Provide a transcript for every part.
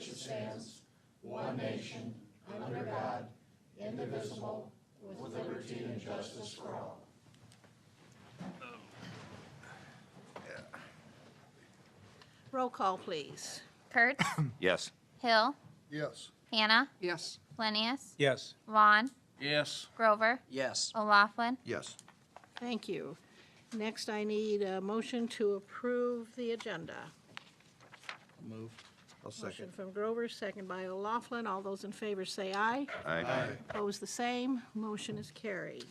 which it stands, one nation, under God, indivisible, with liberty and justice for all. Roll call, please. Kurtz, Yes. Hill, Yes. Hannah, Yes. Lenius, Yes. Vaughn, Yes. Grover, Yes. O'Laughlin. Yes. Thank you. Next, I need a motion to approve the agenda. Move. I'll Motion from Grover, second by O'Laughlin. All those in favor say aye. Aye. Opposed, the same. Motion is carried.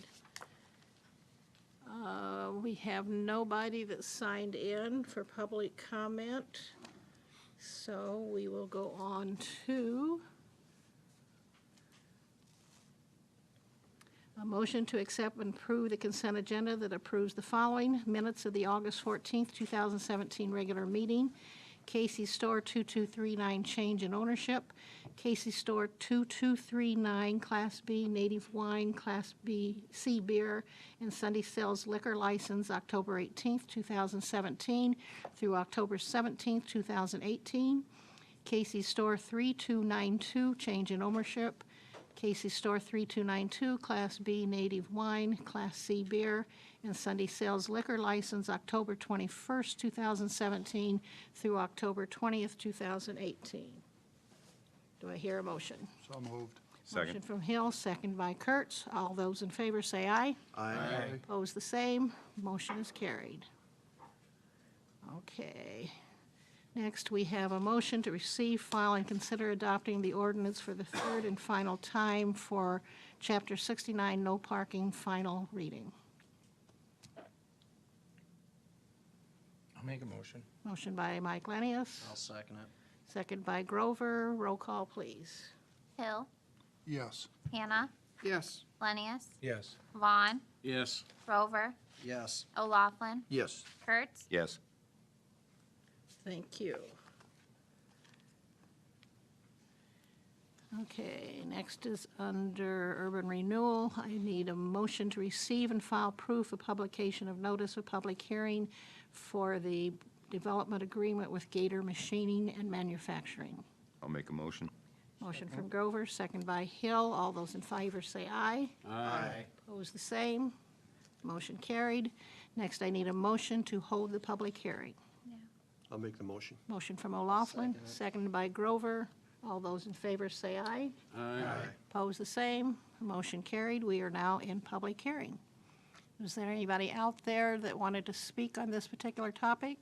We have nobody that signed in for public comment, so we will go on to a motion to accept and approve the consent agenda that approves the following: minutes of the August 14th, 2017 regular meeting, Casey's Store 2239 change in ownership, Casey's Store 2239 Class B native wine, Class B C beer, and Sunday Sales liquor license October 18th, 2017 through October 17th, 2018, Casey's Store 3292 change in ownership, Casey's Store 3292, Class B native wine, Class C beer, and Sunday Sales liquor license October 21st, 2017 through October 20th, 2018. Do I hear a motion? So moved. Motion Second. from Hill, second by Kurtz. All those in favor say aye. Aye. Opposed, the same. Motion is carried. Okay. Next, we have a motion to receive, file, and consider adopting the ordinance for the third and final time for Chapter 69, no parking, final reading. I'll make a motion. Motion by Mike Lenius, I'll second it. second by Grover. Roll call, please. Hill, Yes. Hannah, Yes. Lenius, Yes. Vaughn, Yes. Grover, Yes. O'Laughlin, Yes. Kurtz, Yes. Thank you. Okay, next is under urban renewal. I need a motion to receive and file proof of publication of notice of public hearing for the development agreement with Gator Machining and Manufacturing. I'll make a motion. Motion from Grover, second by Hill. All those in favor say aye. Aye. Opposed, the same. Motion carried. Next, I need a motion to hold the public hearing. I'll make the motion. Motion from O'Laughlin, seconded by Grover. All those in favor say aye. Aye. Opposed, the same. Motion carried. We are now in public hearing. Is there anybody out there that wanted to speak on this particular topic?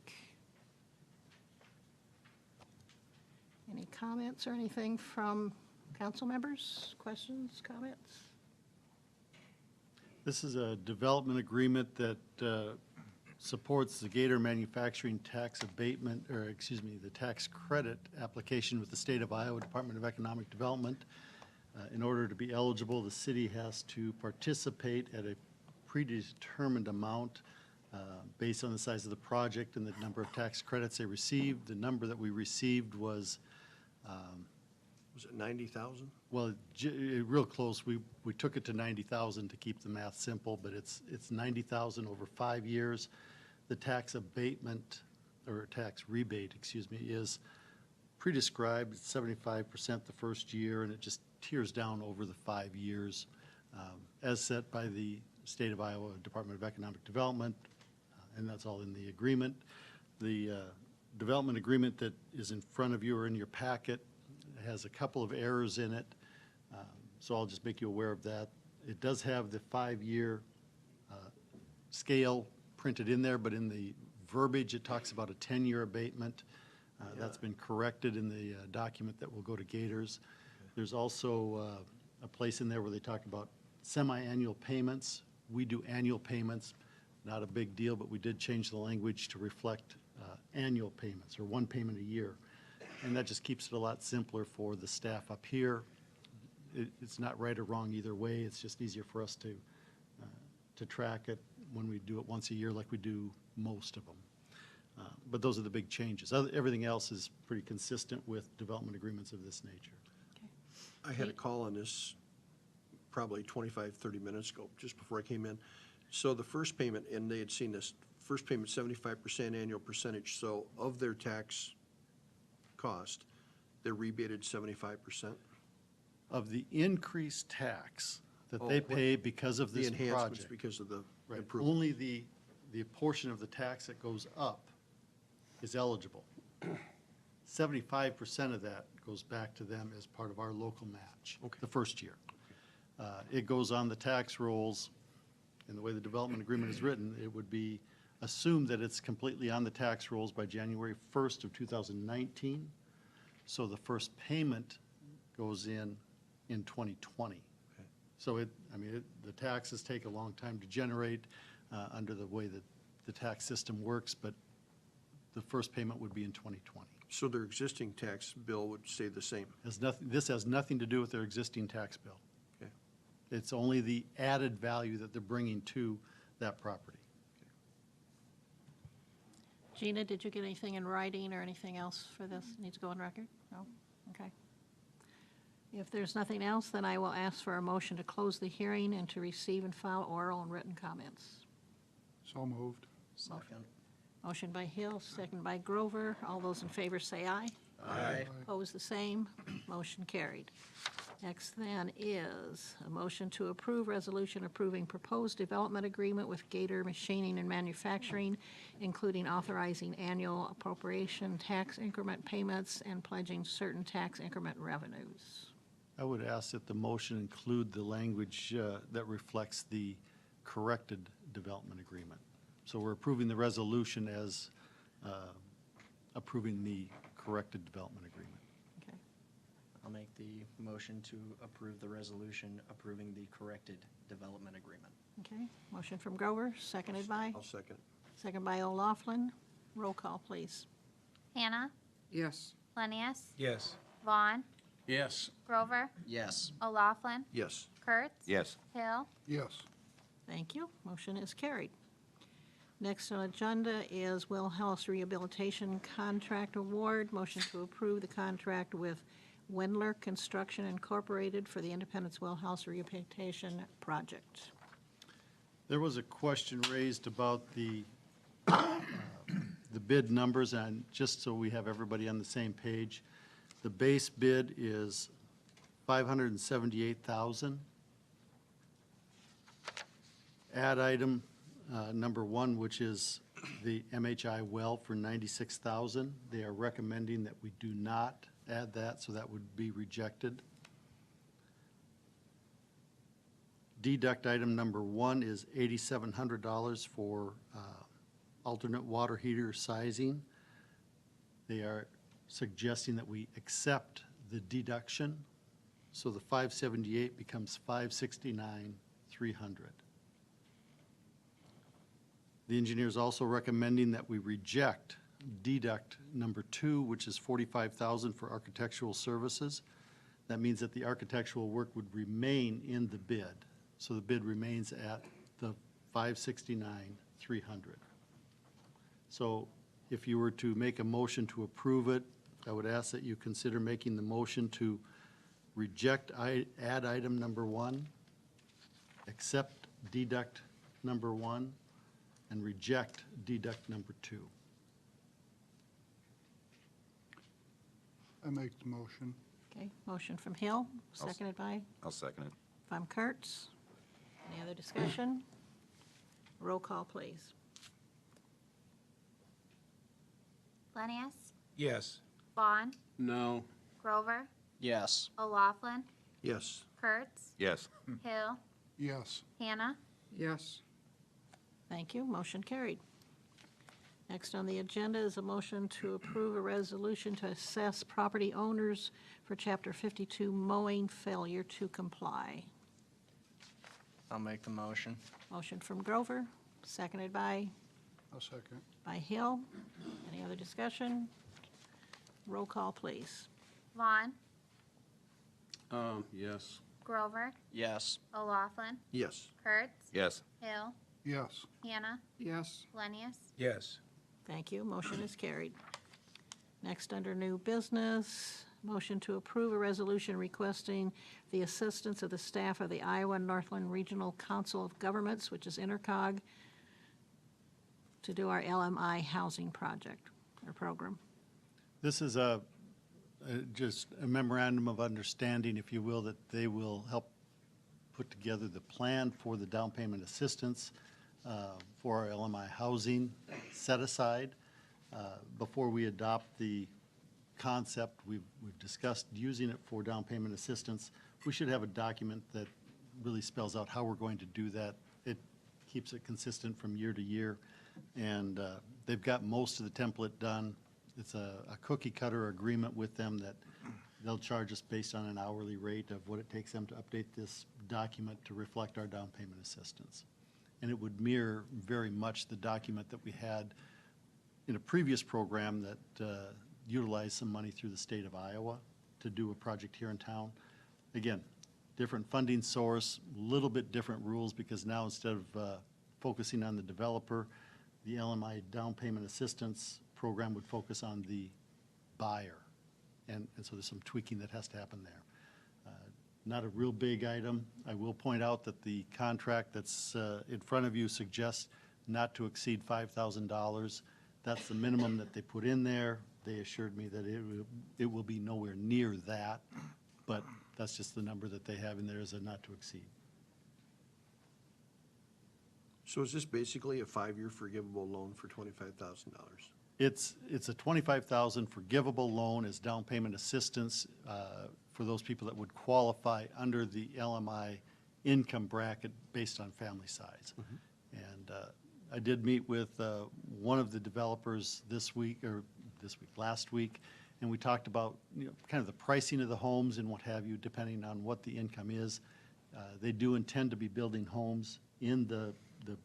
Any comments or anything from council members? Questions, comments? This is a development agreement that supports the Gator Manufacturing tax abatement, or excuse me, the tax credit application with the State of Iowa Department of Economic Development. In order to be eligible, the city has to participate at a predetermined amount based on the size of the project and the number of tax credits they received. The number that we received was it 90,000? well, real close. We took it to 90,000 to keep the math simple, but it's 90,000 over 5 years. The tax abatement, or tax rebate, excuse me, is pre-described. It's 75% the first year, and it just tiers down over the 5 years, as set by the State of Iowa Department of Economic Development, and that's all in the agreement. The development agreement that is in front of you or in your packet has a couple of errors in it, so I'll just make you aware of that. It does have the 5-year scale printed in there, but in the verbiage, it talks about a 10-year abatement. That's been corrected in the document that will go to Gators. There's also a place in there where they talk about semi-annual payments. We do annual payments, not a big deal, but we did change the language to reflect annual payments, or one payment a year. And that just keeps it a lot simpler for the staff up here. It's not right or wrong either way. It's just easier for us to track it when we do it once a year like we do most of them. But those are the big changes. Everything else is pretty consistent with development agreements of this nature. I had a call on this probably 25, 30 minutes ago, just before I came in. So the first payment, and they had seen this, first payment 75% annual percentage, so of their tax cost, they're rebated 75%? Of the increased tax that Oh, they what- pay because of The this enhancements project. because of the Right, improvement? only the portion of the tax that goes up is eligible. 75% of that goes back to them as part of our local match, Okay. the first year. It goes on the tax rolls, and the way the development agreement is written, it would be assumed that it's completely on the tax rolls by January 1st of 2019. So the first payment goes in 2020. Okay. So the taxes take a long time to generate under the way that the tax system works, but the first payment would be in 2020. So their existing tax bill would stay the same? This has nothing to do with their existing tax bill. Okay. It's only the added value that they're bringing to that property. Gina, did you get anything in writing or anything else for this? Needs to go on record? No? Okay. If there's nothing else, then I will ask for a motion to close the hearing and to receive and file oral and written comments. So moved. Second. Motion by Hill, second by Grover. All those in favor say aye. Aye. Opposed, the same. Motion carried. Next then is a motion to approve resolution approving proposed development agreement with Gator Machining and Manufacturing, including authorizing annual appropriation tax increment payments and pledging certain tax increment revenues. I would ask that the motion include the language that reflects the corrected development agreement. So we're approving the resolution as approving the corrected development agreement. Okay. I'll make the motion to approve the resolution approving the corrected development agreement. Okay. Motion from Grover, seconded by? I'll second. Second by O'Laughlin. Roll call, please. Hannah, Yes. Lenius, Yes. Vaughn, Yes. Grover, Yes. O'Laughlin, Yes. Kurtz. Yes. Hill, Yes. Thank you. Motion is carried. Next on agenda is Will House Rehabilitation Contract Award. Motion to approve the contract with Wendler Construction Incorporated for the Independence Well House Rehabilitation Project. There was a question raised about the bid numbers, and just so we have everybody on the same page, the base bid is $578,000. Add item number one, which is the MHI well for $96,000. They are recommending that we do not add that, so that would be rejected. Deduct item number one is $8,700 for alternate water heater sizing. They are suggesting that we accept the deduction, so the 578 becomes 569,300. The engineer is also recommending that we reject deduct number two, which is $45,000 for architectural services. That means that the architectural work would remain in the bid. So the bid remains at the $569,300. So if you were to make a motion to approve it, I would ask that you consider making the motion to reject add item number one, accept deduct number one, and reject deduct number two. I make the motion. Okay, motion from Hill, I'll s- seconded by I'll second it. from Kurtz. Any other discussion? Roll call, please. Lenius, Yes. Vaughn, No. Grover, Yes. O'Laughlin, Yes. Kurtz, Yes. Hill, Yes. Hannah, Yes. Thank you, motion carried. Next on the agenda is a motion to approve a resolution to assess property owners for Chapter 52 mowing failure to comply. I'll make the motion. Motion from Grover, seconded by I'll second. Hill. Any other discussion? Roll call, please. Vaughn, Yes. Grover, Yes. O'Laughlin, Yes. Kurtz, Yes. Hill, Yes. Hannah, Yes. Lenius, Yes. Thank you, motion is carried. Next, under new business, motion to approve a resolution requesting the assistance of the staff of the Iowa Northland Regional Council of Governments, which is INTRCOG, to do our LMI housing project or program. This is a just a memorandum of understanding, if you will, that they will help put together the plan for the down payment assistance for our LMI housing set aside. Before we adopt the concept, we've discussed using it for down payment assistance. We should have a document that really spells out how we're going to do that. It keeps it consistent from year to year, and they've got most of the template done. It's a cookie cutter agreement with them that they'll charge us based on an hourly rate of what it takes them to update this document to reflect our down payment assistance. And it would mirror very much the document that we had in a previous program that utilized some money through the state of Iowa to do a project here in town. Again, different funding source, a little bit different rules, because now instead of focusing on the developer, the LMI down payment assistance program would focus on the buyer. And so there's some tweaking that has to happen there. Not a real big item. I will point out that the contract that's in front of you suggests not to exceed $5,000. That's the minimum that they put in there. They assured me that it will be nowhere near that, but that's just the number that they have in there as a not to exceed. So is this basically a 5-year forgivable loan for $25,000? It's a $25,000 forgivable loan as down payment assistance for those people that would qualify under the LMI income bracket based on family size. And I did meet with one of the developers last week, and we talked about, kind of the pricing of the homes and what have you, depending on what the income is. They do intend to be building homes in the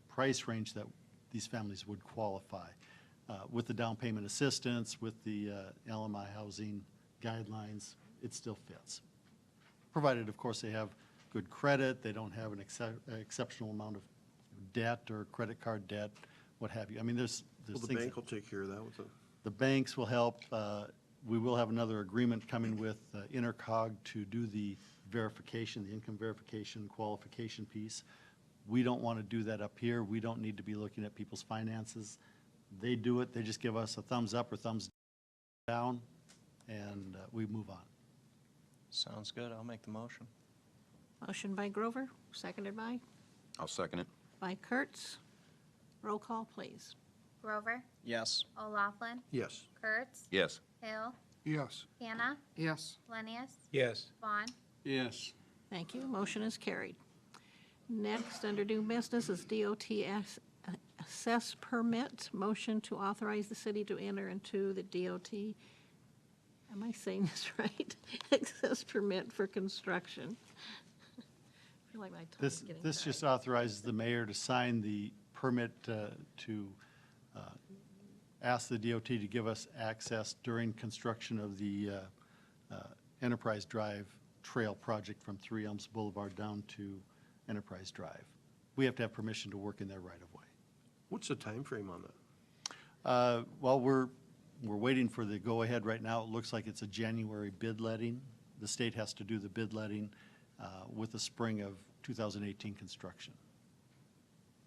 price range that these families would qualify. With the down payment assistance, with the LMI housing guidelines, it still fits. Provided, of course, they have good credit, they don't have an exceptional amount of debt or credit card debt, what have you. I mean, there's Well, the things. bank will take care of that with the, The banks will help. We will have another agreement coming with Intercog to do the verification, the income verification qualification piece. We don't want to do that up here. We don't need to be looking at people's finances. They do it, they just give us a thumbs up or thumbs down, and we move on. Sounds good. I'll make the motion. Motion by Grover, seconded by? I'll second it. By Kurtz. Roll call, please. Grover, Yes. O'Laughlin, yes. Kurtz, Yes. Hill, Yes. Hannah, Yes. Lenius, Yes. Vaughn. Yes. Thank you. Motion is carried. Next, under new business, is DOT assess permit. Motion to authorize the city to enter into the DOT, am I saying this right? Access permit for construction. I feel like my tongue is getting This tired. just authorizes the mayor to sign the permit to ask the DOT to give us access during construction of the Enterprise Drive Trail project from 3 Elms Boulevard down to Enterprise Drive. We have to have permission to work in there right of way. What's the time frame on that? Well, we're waiting for the go-ahead right now. It looks like it's a January bid letting. The state has to do the bid letting with the spring of 2018 construction.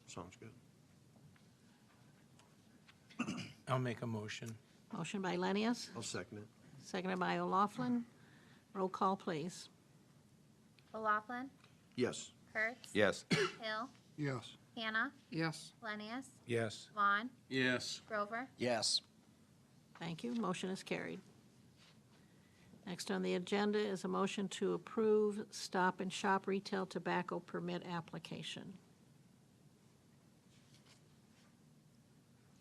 Sounds good. I'll make a motion. Motion by Lenius, I'll second it. seconded by O'Laughlin. Roll call, please. O'Laughlin, Yes. Kurtz. Yes. Hill, Yes. Hannah, Yes. Lenius, Yes. Vaughn, Yes. Grover. Yes. Thank you. Motion is carried. Next on the agenda is a motion to approve Stop and Shop retail tobacco permit application.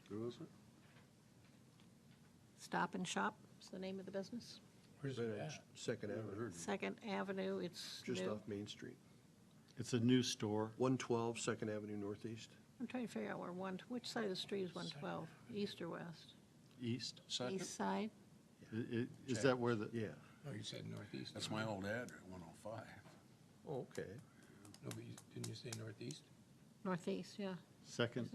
Who was it? Stop and Shop is the name of the business. Where's Right it on at? Second Avenue, Second Avenue, it's just new. off Main Street. It's a new store. 112 Second Avenue Northeast. I'm trying to figure out which side of the street is 112, east or west? East. East side? Is that where the, Yeah. Oh, you said northeast. That's my old address, 105. Oh, okay. No, but didn't you say northeast? Northeast, yeah. second?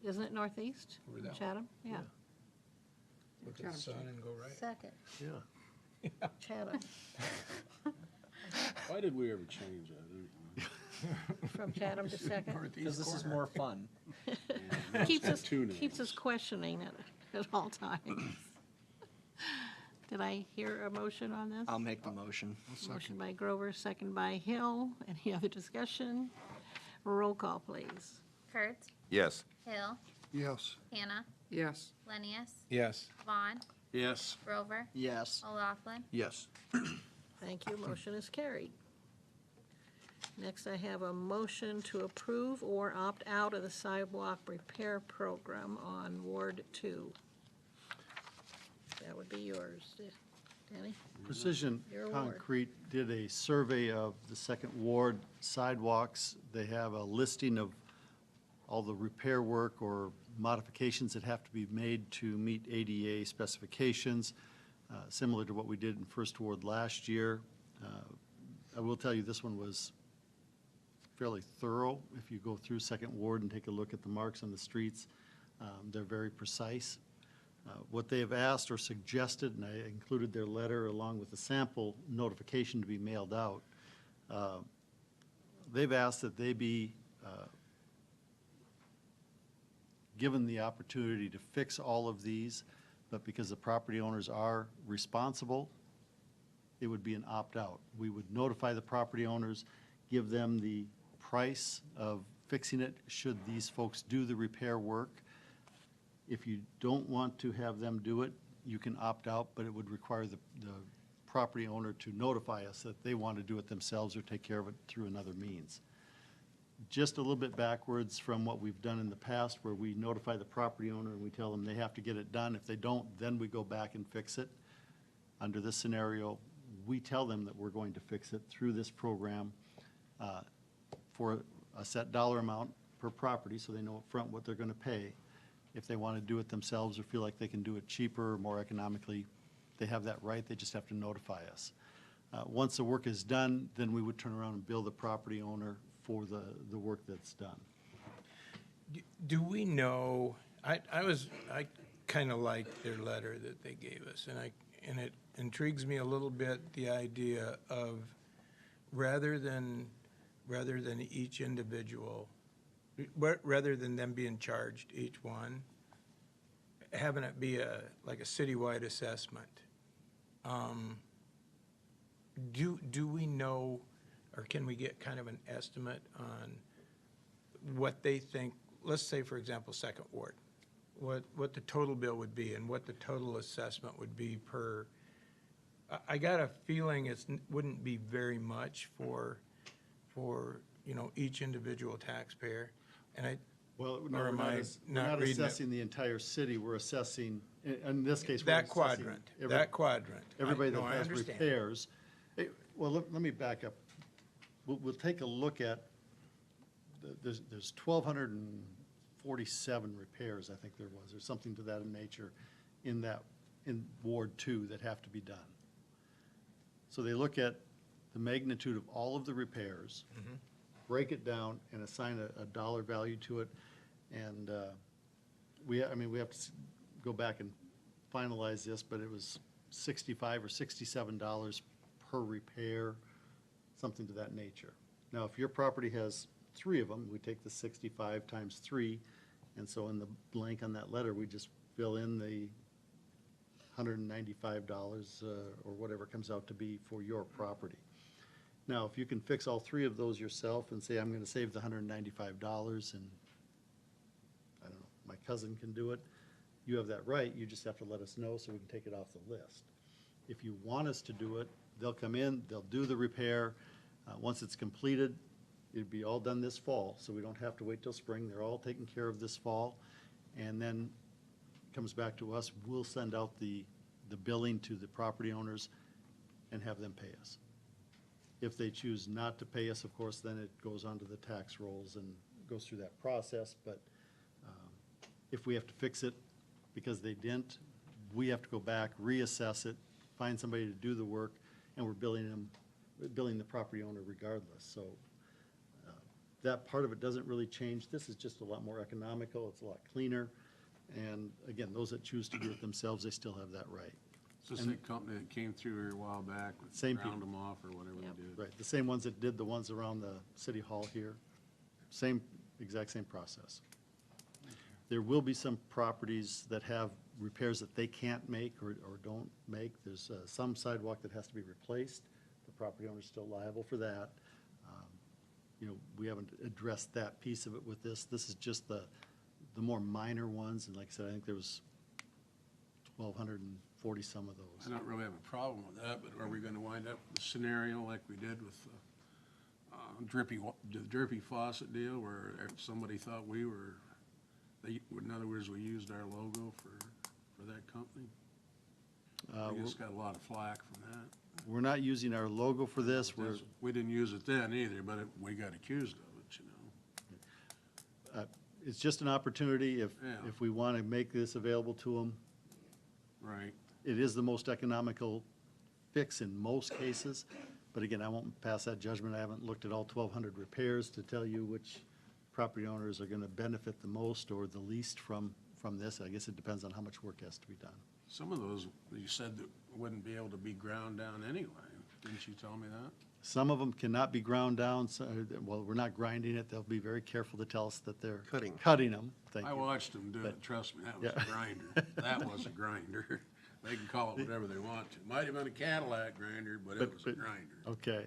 Isn't it northeast? Over that way. Chatham? Yeah. Look at the sun and go right. Second, Yeah. Chatham, Why did we ever change that? from Chatham to Second. Because this is more fun. Keeps us questioning at all times. Did I hear a motion on this? I'll make the motion. Motion by Grover, second by Hill. Any other discussion? Roll call, please. Kurtz, Yes. Hill, Yes. Hannah, Yes. Lenius, Yes. Vaughn, Yes. Grover, Yes. O'Laughlin, Yes. Thank you, motion is carried. Next, I have a motion to approve or opt out of the sidewalk repair program on Ward 2. That would be yours, Danny. Precision Your award. Concrete did a survey of the Second Ward sidewalks. They have a listing of all the repair work or modifications that have to be made to meet ADA specifications, similar to what we did in First Ward last year. I will tell you, this one was fairly thorough. If you go through Second Ward and take a look at the marks on the streets, they're very precise. What they have asked or suggested, and I included their letter along with the sample notification to be mailed out, they've asked that they be given the opportunity to fix all of these, but because the property owners are responsible, it would be an opt-out. We would notify the property owners, give them the price of fixing it should these folks do the repair work. If you don't want to have them do it, you can opt out, but it would require the property owner to notify us that they want to do it themselves or take care of it through another means. Just a little bit backwards from what we've done in the past, where we notify the property owner and we tell them they have to get it done. If they don't, then we go back and fix it. Under this scenario, we tell them that we're going to fix it through this program for a set dollar amount per property, so they know upfront what they're going to pay. If they want to do it themselves or feel like they can do it cheaper or more economically, they have that right. They just have to notify us. Once the work is done, then we would turn around and bill the property owner for the work that's done. Do we know, I kind of like their letter that they gave us, and it intrigues me a little bit, the idea of rather than each individual, rather than them being charged each one, having it be like a citywide assessment. Do we know, or can we get kind of an estimate on what they think, let's say, for example, Second Ward, what the total bill would be and what the total assessment would be per, I got a feeling wouldn't be very much for, each individual taxpayer. And Well, no, Or we're am not, I we're not not reading it? assessing the entire city, we're assessing, in this case, we're that assessing quadrant, every- quadrant. everybody that No, I has understand. repairs. Well, let me back up. We'll take a look at, there's 1,247 repairs, I think there was, or something to that nature, in Ward 2 that have to be done. So they look at the magnitude of all of the repairs, break it down, and assign a dollar value to it. And we have to go back and finalize this, but it was $65 or $67 per repair, something to that nature. Now, if your property has 3 of them, we take the 65 times 3, and so in the blank on that letter, we just fill in the $195 or whatever it comes out to be for your property. Now, if you can fix all 3 of those yourself and say, I'm going to save the $195 and, I don't know, my cousin can do it, you have that right, you just have to let us know so we can take it off the list. If you want us to do it, they'll come in, they'll do the repair. Once it's completed, it'd be all done this fall, so we don't have to wait till spring. They're all taken care of this fall. And then it comes back to us, we'll send out the billing to the property owners and have them pay us. If they choose not to pay us, of course, then it goes onto the tax rolls and goes through that process. But if we have to fix it because they didn't, we have to go back, reassess it, find somebody to do the work, and we're billing the property owner regardless. So that part of it doesn't really change. This is just a lot more economical, it's a lot cleaner. And again, those that choose to do it themselves, they still have that right. It's the same company that came through here a while back, Same ground people. them off or whatever Yep. they did. Right, the same ones that did the ones around the city hall here. Exact same process. There will be some properties that have repairs that they can't make or don't make. There's some sidewalk that has to be replaced. The property owner's still liable for that. You know, we haven't addressed that piece of it with this. This is just the more minor ones, and like I said, I think there was 1,240 some of I those. don't really have a problem with that, but are we gonna wind up with a scenario like we did with the drippy faucet deal, where if somebody thought we were, in other words, we used our logo for that company? We just got a lot of flack from that. We're not using our logo for this. We didn't use it then either, but we got accused of it, you know? It's just an opportunity if Yeah. we want to make this available to them. Right. It is the most economical fix in most cases, but again, I won't pass that judgment. I haven't looked at all 1,200 repairs to tell you which property owners are going to benefit the most or the least from this. I guess it depends on how much work has to be done. Some of those, you said that wouldn't be able to be ground down anyway. Didn't you tell me that? Some of them cannot be ground down. Well, we're not grinding it. They'll be very careful to tell us that they're cutting them. Thank I you. watched them do it, trust me, that was Yeah. a grinder. That was a grinder. They can call it whatever they want to. Might have been a Cadillac grinder, but it was a grinder. Okay.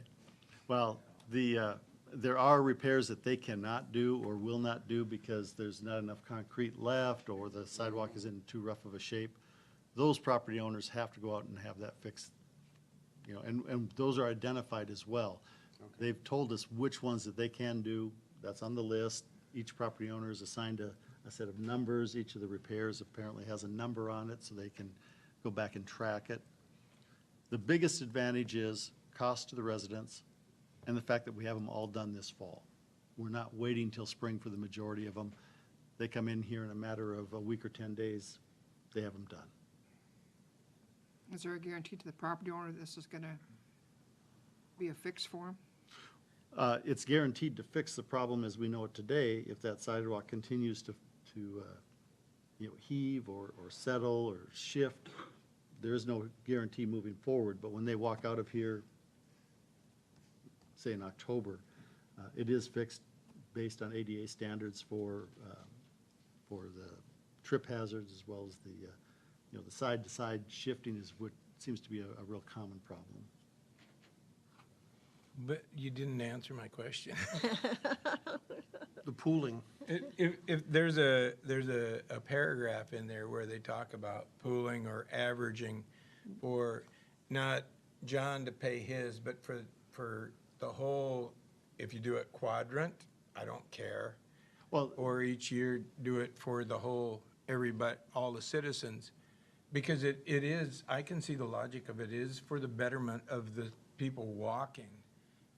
Well, there are repairs that they cannot do or will not do because there's not enough concrete left or the sidewalk is in too rough of a shape. Those property owners have to go out and have that fixed, you know, and those are identified as well. They've told us which ones that they can do. That's on the list. Each property owner is assigned a set of numbers. Each of the repairs apparently has a number on it so they can go back and track it. The biggest advantage is cost to the residents and the fact that we have them all done this fall. We're not waiting till spring for the majority of them. They come in here in a matter of a week or 10 days, they have them done. Is there a guarantee to the property owner this is going to be a fix for him? It's guaranteed to fix the problem as we know it today if that sidewalk continues to heave or settle or shift. There is no guarantee moving forward, but when they walk out of here, say in October, it is fixed based on ADA standards for the trip hazards as well as the side-to-side shifting is what seems to be a real common problem. But you didn't answer my question. The pooling, If there's a paragraph in there where they talk about pooling or averaging for not John to pay his, but for the whole, if you do it quadrant, I don't care. Well, Or each year do it for the whole, all the citizens. Because it is, I can see the logic of it is for the betterment of the people walking.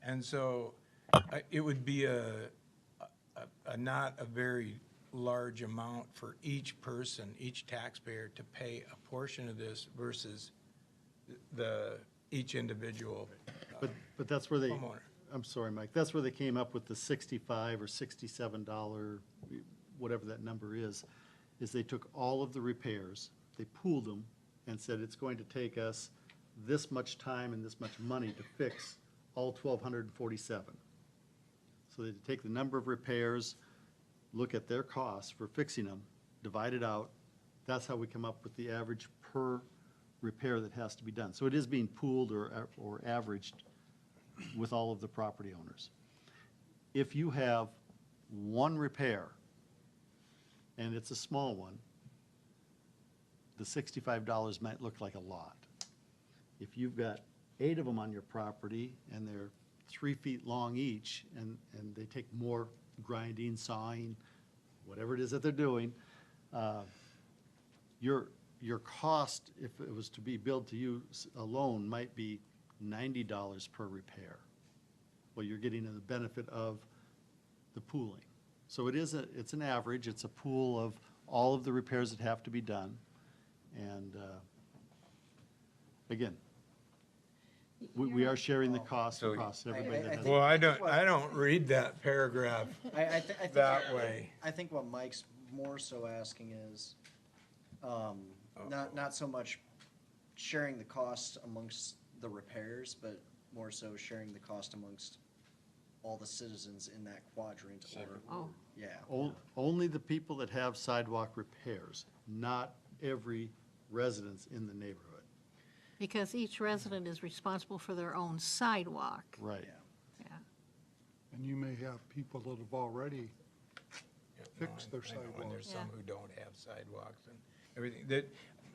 And so it would be not a very large amount for each person, each taxpayer to pay a portion of this versus each individual. But that's where they, Homeowner. I'm sorry, Mike, that's where they came up with the $65 or $67, whatever that number is they took all of the repairs, they pooled them, and said it's going to take us this much time and this much money to fix all 1,247. So they take the number of repairs, look at their costs for fixing them, divide it out. That's how we come up with the average per repair that has to be done. So it is being pooled or averaged with all of the property owners. If you have one repair, and it's a small one, the $65 might look like a lot. If you've got 8 of them on your property, and they're 3 feet long each, and they take more grinding, sawing, whatever it is that they're doing, your cost, if it was to be billed to you alone, might be $90 per repair. Well, you're getting the benefit of the pooling. So it's an average, it's a pool of all of the repairs that have to be done. And again, we are sharing the cost across everybody that has. Well, I don't read that paragraph I think that way. I think what Mike's more so asking is, not so much sharing the cost amongst the repairs, but more so sharing the cost amongst all the citizens in that quadrant. Oh. Yeah. Only the people that have sidewalk repairs, not every residence in the neighborhood. Because each resident is responsible for their own sidewalk. Right. Yeah. And you may have people that have already Yeah, fix their I know, and sidewalks. there's some Yeah. who don't have sidewalks and everything. That,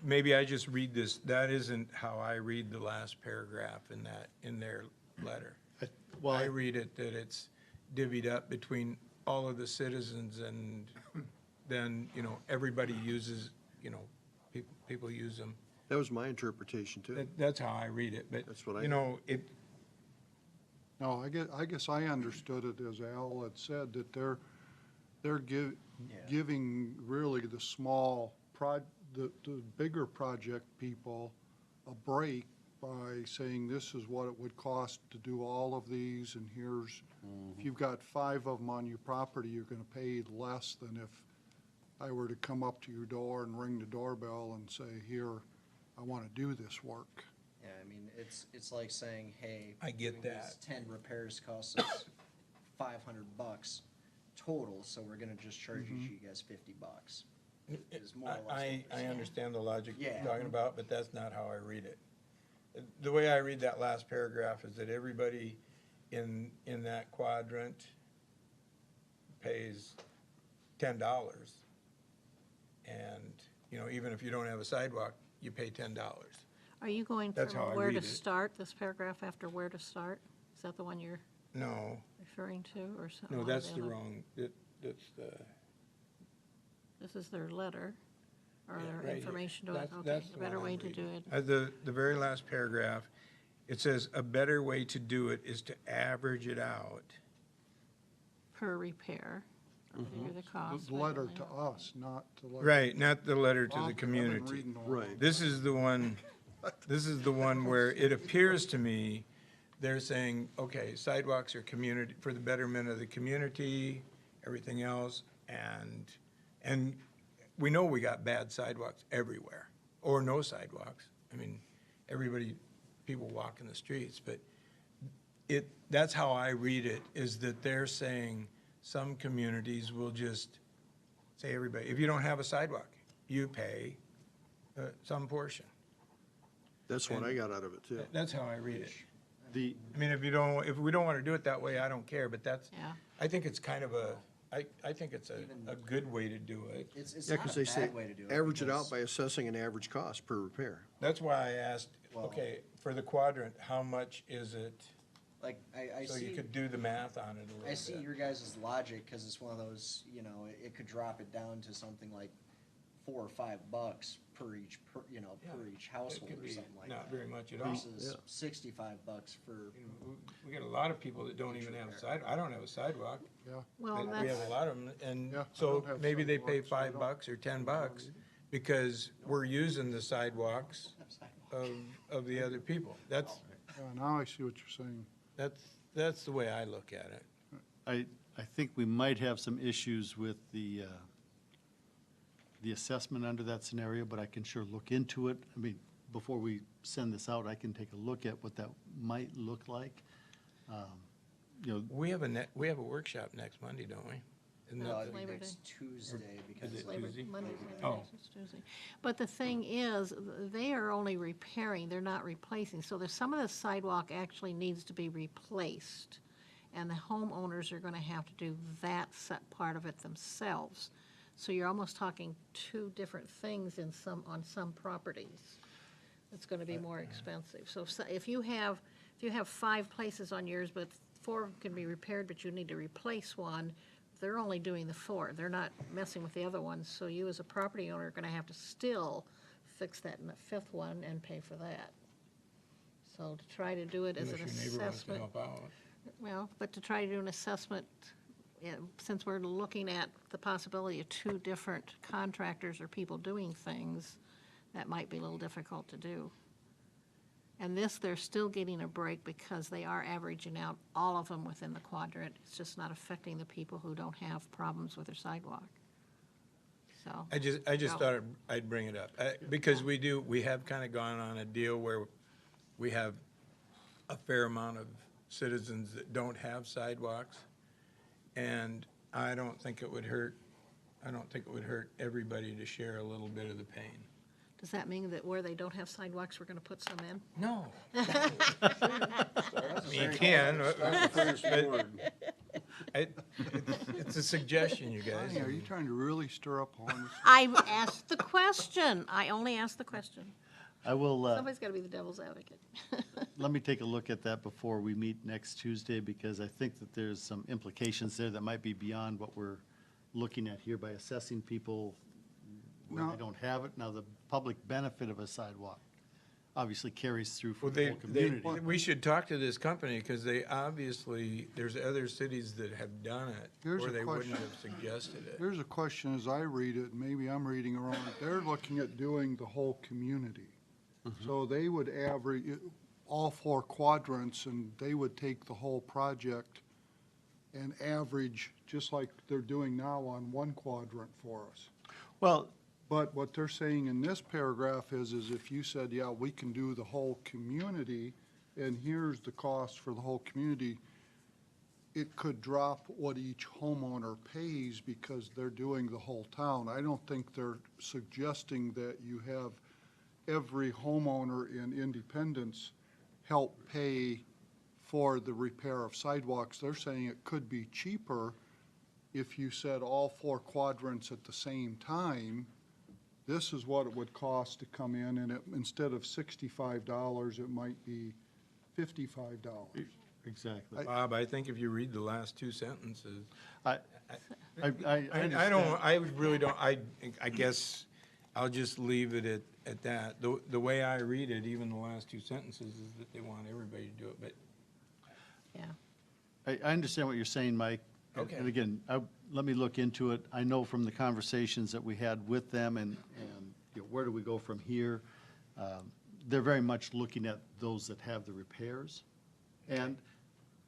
maybe I just read this, that isn't how I read the last paragraph in that, in their letter. Well, I read it that it's divvied up between all of the citizens and then, you know, everybody uses, you know, people use them. That was my interpretation, too. That's how I read it, but, That's what I- you know, it, No, I guess I understood it as Al had said, that they're giving really the small the bigger project people a break by saying this is what it would cost to do all of these, and here's, if you've got 5 of them on your property, you're gonna pay less than if I were to come up to your door and ring the doorbell and say, here, I wanna do this work. Yeah, I mean, it's like saying, hey. I get doing these that. 10 repairs costs us $500 total, so we're gonna just charge you guys $50. Is more or less what I they're saying. understand the logic you're Yeah. talking about, but that's not how I read it. The way I read that last paragraph is that everybody in that quadrant pays $10. And, you know, even if you don't have a sidewalk, you pay $10. Are you going That's how I from where to read it. start, this paragraph after where to start? Is that the one you're No, referring to, or something? no, that's the wrong, that's the. This is their letter, or Yeah, their right here. information to it? That's- Okay, that's a the better one way I'm to do reading. it. The very last paragraph, it says, "A better way to do it is to average it out." Per repair, or the cost. The letter to us, not the letter. Right, not the letter to I've the been community. reading the Right. letter. This is the one where it appears to me, they're saying, okay, sidewalks are community, for the betterment of the community, everything else, and we know we got bad sidewalks everywhere, or no sidewalks. I mean, people walk in the streets, but that's how I read it, is that they're saying some communities will just say, everybody, if you don't have a sidewalk, you pay some portion. That's what I got out of it, too. That's how I read it. The, I mean, if we don't want to do it that way, I don't care, but Yeah. I think it's kind of I think it's a good way to do it. It's Yeah, not because a they say, bad way to do it. average it out because- by assessing an average cost per repair. That's why I asked, Well- okay, for the quadrant, how much is it? Like, I So see. you could do the math on it a little bit. I see your guys' logic, because it's one of those, you know, it could drop it down to something like $4 or $5 per each, per each It household could or be something like not that. very much at all. Versus Yeah. $65 for, You know, we got a lot of people that don't even have a sidewalk. I don't have a sidewalk. Well, But we have that's, a lot of them, and Yeah, I so don't have maybe they pay sidewalks, so I don't- $5 or $10 because we're using the sidewalks of the other people. That's Now I see what you're saying. that's the way I look at it. I think we might have some issues with the assessment under that scenario, but I can sure look into it. I mean, before we send this out, I can take a look at what that might look like. You know, We have a workshop next Monday, don't we? Isn't no, that it'd the- be Labor next Tuesday, because it Labor, Tuesday? Monday's Labor Oh. Day, so it's Tuesday. But the thing is, they are only repairing, they're not replacing. So there's, some of the sidewalk actually needs to be replaced. And the homeowners are gonna have to do that set part of it themselves. So you're almost talking two different things on some properties. It's gonna be more expensive. So if you have 5 places on yours, but 4 can be repaired, but you need to replace one, they're only doing the 4. They're not messing with the other ones. So you as a property owner are gonna have to still fix that in the 5th one and pay for that. So to try to do it as an Unless your neighbor wants to assessment. help out. Well, but to try to do an assessment, since we're looking at the possibility of 2 different contractors or people doing things, that might be a little difficult to do. And this, they're still getting a break because they are averaging out all of them within the quadrant. It's just not affecting the people who don't have problems with their sidewalk. So, I just No. thought I'd bring it up, because we have kind of gone on a deal where we have a fair amount of citizens that don't have sidewalks. And I don't think it would hurt everybody to share a little bit of the pain. Does that mean that where they don't have sidewalks, we're going to put some in? No. You can. It's a suggestion, you guys. Bonnie, are you trying to really stir up harness? I asked the question. I only asked the question. I will, Somebody's got to be the devil's advocate. let me take a look at that before we meet next Tuesday, because I think that there's some implications there that might be beyond what we're looking at here by assessing people where No. they don't have it. Now, the public benefit of a sidewalk obviously carries through for Well, the whole community. we should talk to this company, because they obviously, there's other cities that have done it, Here's or a they wouldn't question. have suggested it. Here's a question as I read it, and maybe I'm reading it wrong. They're looking at doing the whole community. So they would average all 4 quadrants, and they would take the whole project and average, just like they're doing now on 1 quadrant for us. Well, But what they're saying in this paragraph is if you said, yeah, we can do the whole community, and here's the cost for the whole community, it could drop what each homeowner pays because they're doing the whole town. I don't think they're suggesting that you have every homeowner in Independence help pay for the repair of sidewalks. They're saying it could be cheaper if you said all 4 quadrants at the same time. This is what it would cost to come in, and instead of $65, it might be $55. exactly. Bob, I think if you read the last 2 sentences, I I really don't, I guess I'll just leave it at that. The way I read it, even the last 2 sentences, is that they want everybody to do it, but Yeah. I understand what you're saying, Mike. Okay. And again, let me look into it. I know from the conversations that we had with them and you know, where do we go from here? They're very much looking at those that have the repairs. And,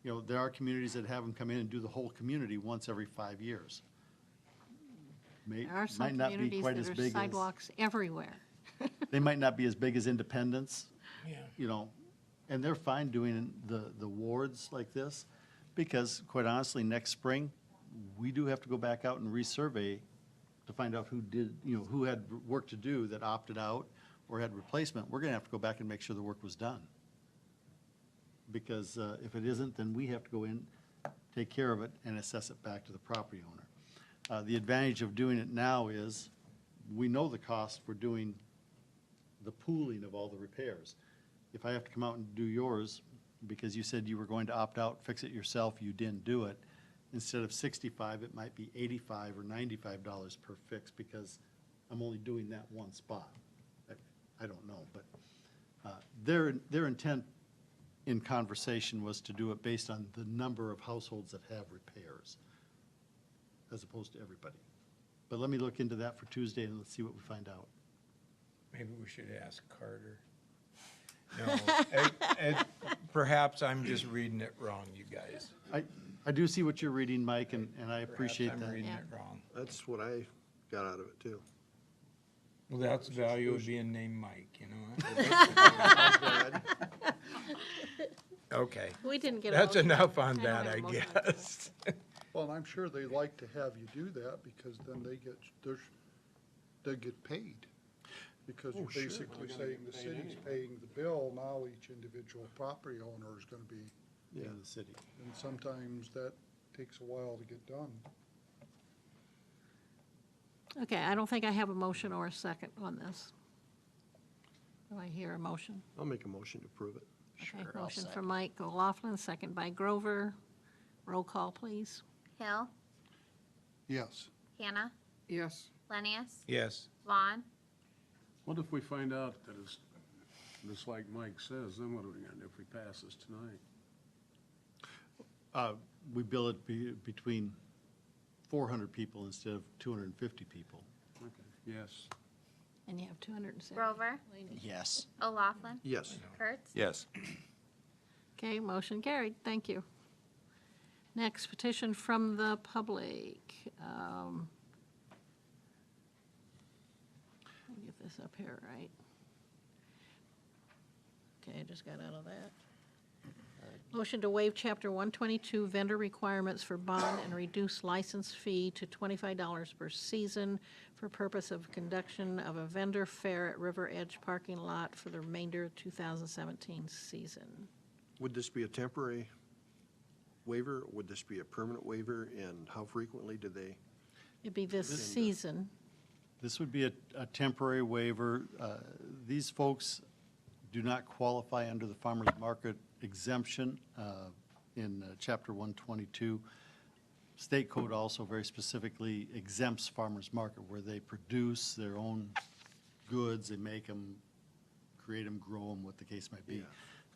you know, there are communities that have them come in and do the whole community once every 5 years. There are Might some not be communities quite that as are big as, sidewalks everywhere. they might not be as big as Independence. yeah. You know, and they're fine doing the wards like this, because quite honestly, next spring, we do have to go back out and resurvey to find out who did, you know, who had work to do that opted out or had replacement. We're gonna have to go back and make sure the work was done. Because if it isn't, then we have to go in, take care of it, and assess it back to the property owner. The advantage of doing it now is, we know the cost for doing the pooling of all the repairs. If I have to come out and do yours, because you said you were going to opt out, fix it yourself, you didn't do it, instead of 65, it might be 85 or $95 per fix, because I'm only doing that one spot. I don't know, but their intent in conversation was to do it based on the number of households that have repairs, as opposed to everybody. But let me look into that for Tuesday, and let's see what we find out. Maybe we should ask Carter. No, perhaps I'm just reading it wrong, you guys. I do see what you're reading, Mike, and I appreciate Perhaps I'm that. reading Yeah. it wrong. That's what I got out of it, too. Well, that's the value of being named Mike, you know? Glad. Okay, We didn't get a that's motion. enough on don't that, have a I motion on the guess. Well, and I'm sure they like to have you do that, because then they get paid. Because Oh, you're sure. basically saying the city's paying the bill, now each individual property owner is gonna be, In the city. and sometimes that takes a while to get done. Okay, I don't think I have a motion or a second on this. Do I hear a motion? I'll make a motion to approve it. Okay, Sure, I'll motion second. from Mike O'Laughlin, second by Grover. Roll call, please. Hill, Yes. Hannah, Yes, Lennius, Yes, Vaughn, What if we find out that it's, just like Mike says, then what are we gonna do if we pass this tonight? We bill it between 400 people instead of 250 people. Okay, yes. And you have 270. Grover, Yes. O'Laughlin, Yes. Kurtz, Yes. Okay, motion carried. Thank you. Next, petition from the public. Let me get this up here right. Okay, I just got out of that. Motion to waive Chapter 122 vendor requirements for bond and reduce license fee to $25 per season for purpose of conduction of a vendor fair at River Edge parking lot for the remainder of 2017 season. Would this be a temporary waiver? Would this be a permanent waiver? And how frequently do they? It'd be this season. This would be a temporary waiver. These folks do not qualify under the farmer's market exemption in Chapter 122. State code also very specifically exempts farmer's market where they produce their own goods, they make them, create them, grow them, what the case might be. Yeah.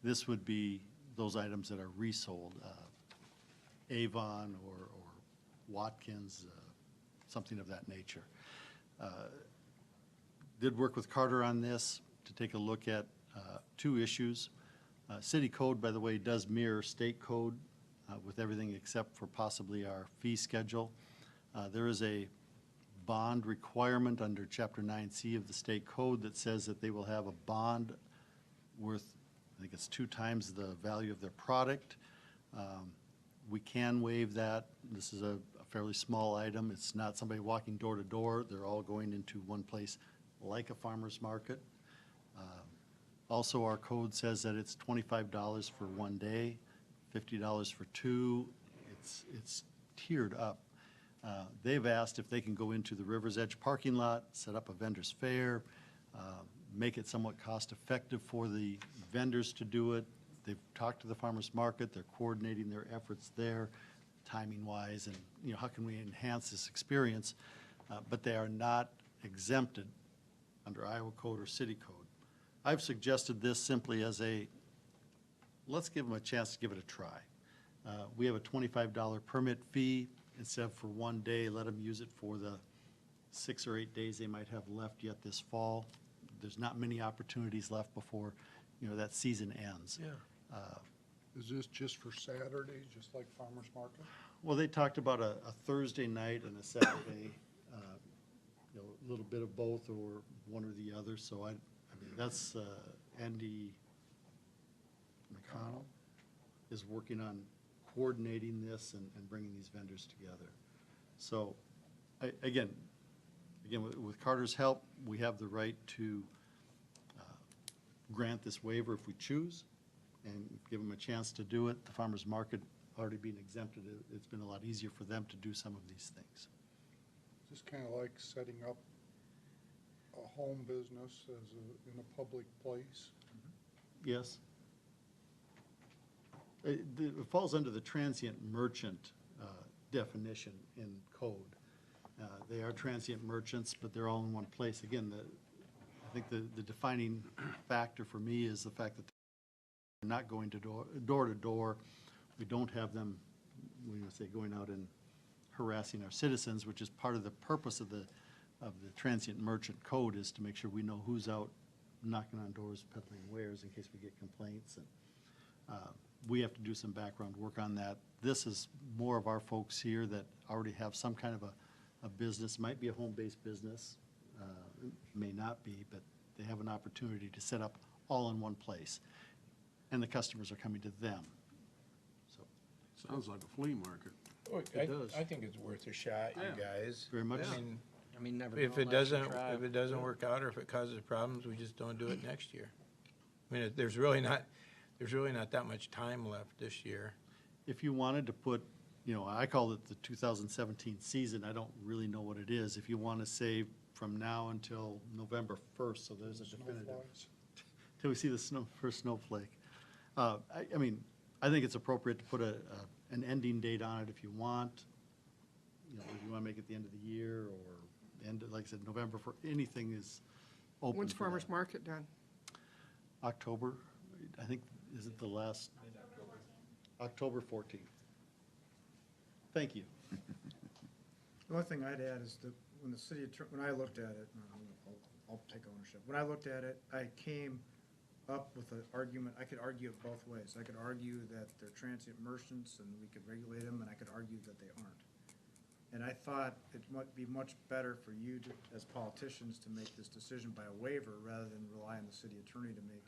This would be those items that are resold, Avon or Watkins, something of that nature. Did work with Carter on this to take a look at two issues. City code, by the way, does mirror state code with everything except for possibly our fee schedule. There is a bond requirement under Chapter 9C of the state code that says that they will have a bond worth, I think it's 2 times the value of their product. We can waive that. This is a fairly small item. It's not somebody walking door to door. They're all going into one place like a farmer's market. Also, our code says that it's $25 for 1 day, $50 for 2. It's tiered up. They've asked if they can go into the River's Edge parking lot, set up a vendor's fair, make it somewhat cost-effective for the vendors to do it. They've talked to the farmer's market. They're coordinating their efforts there, timing-wise, and, you know, how can we enhance this experience? But they are not exempted under Iowa code or city code. I've suggested this simply as let's give them a chance to give it a try. We have a $25 permit fee. Instead of for 1 day, let them use it for the 6 or 8 days they might have left yet this fall. There's not many opportunities left before, you know, that season ends. Yeah. Is this just for Saturday, just like farmer's market? Well, they talked about a Thursday night and a Saturday, you know, a little bit of both or one or the other. So I mean, that's Andy McConnell is working on coordinating this and bringing these vendors together. So, again, with Carter's help, we have the right to grant this waiver if we choose and give them a chance to do it. The farmer's market already being exempted, it's been a lot easier for them to do some of these things. Just kind of like setting up a home business in a public place. Yes. It falls under the transient merchant definition in code. They are transient merchants, but they're all in one place. Again, I think the defining factor for me is the fact that they're not going to door to door. We don't have them, we would say, going out and harassing our citizens, which is part of the purpose of the transient merchant code, is to make sure we know who's out knocking on doors, peddling wares in case we get complaints. And we have to do some background work on that. This is more of our folks here that already have some kind of a business, might be a home-based business, may not be, but they have an opportunity to set up all in one place. And the customers are coming to them. So, Sounds like a flea market. It does. I think it's worth a shot, you Yeah. guys. very much. I mean, Never if know it unless you doesn't, try. if it doesn't work out or if it causes problems, we just don't do it next year. I mean, there's really not that much time left this year. If you wanted to put, you know, I call it the 2017 season, I don't really know what it is. If you want to say from now until November 1st, so there's a definitive, Snowflies. till we see the first snowflake. I mean, I think it's appropriate to put an ending date on it if you want. You know, if you want to make it the end of the year or end, like I said, November, for anything is open When's for farmer's that. market done? October, I think, is it the last? October 14th. Thank you. The only thing I'd add is that when I looked at it, I'll take ownership. When I looked at it, I came up with an argument, I could argue it both ways. I could argue that they're transient merchants and we could regulate them, and I could argue that they aren't. And I thought it might be much better for you to, as politicians, to make this decision by a waiver rather than rely on the city attorney to make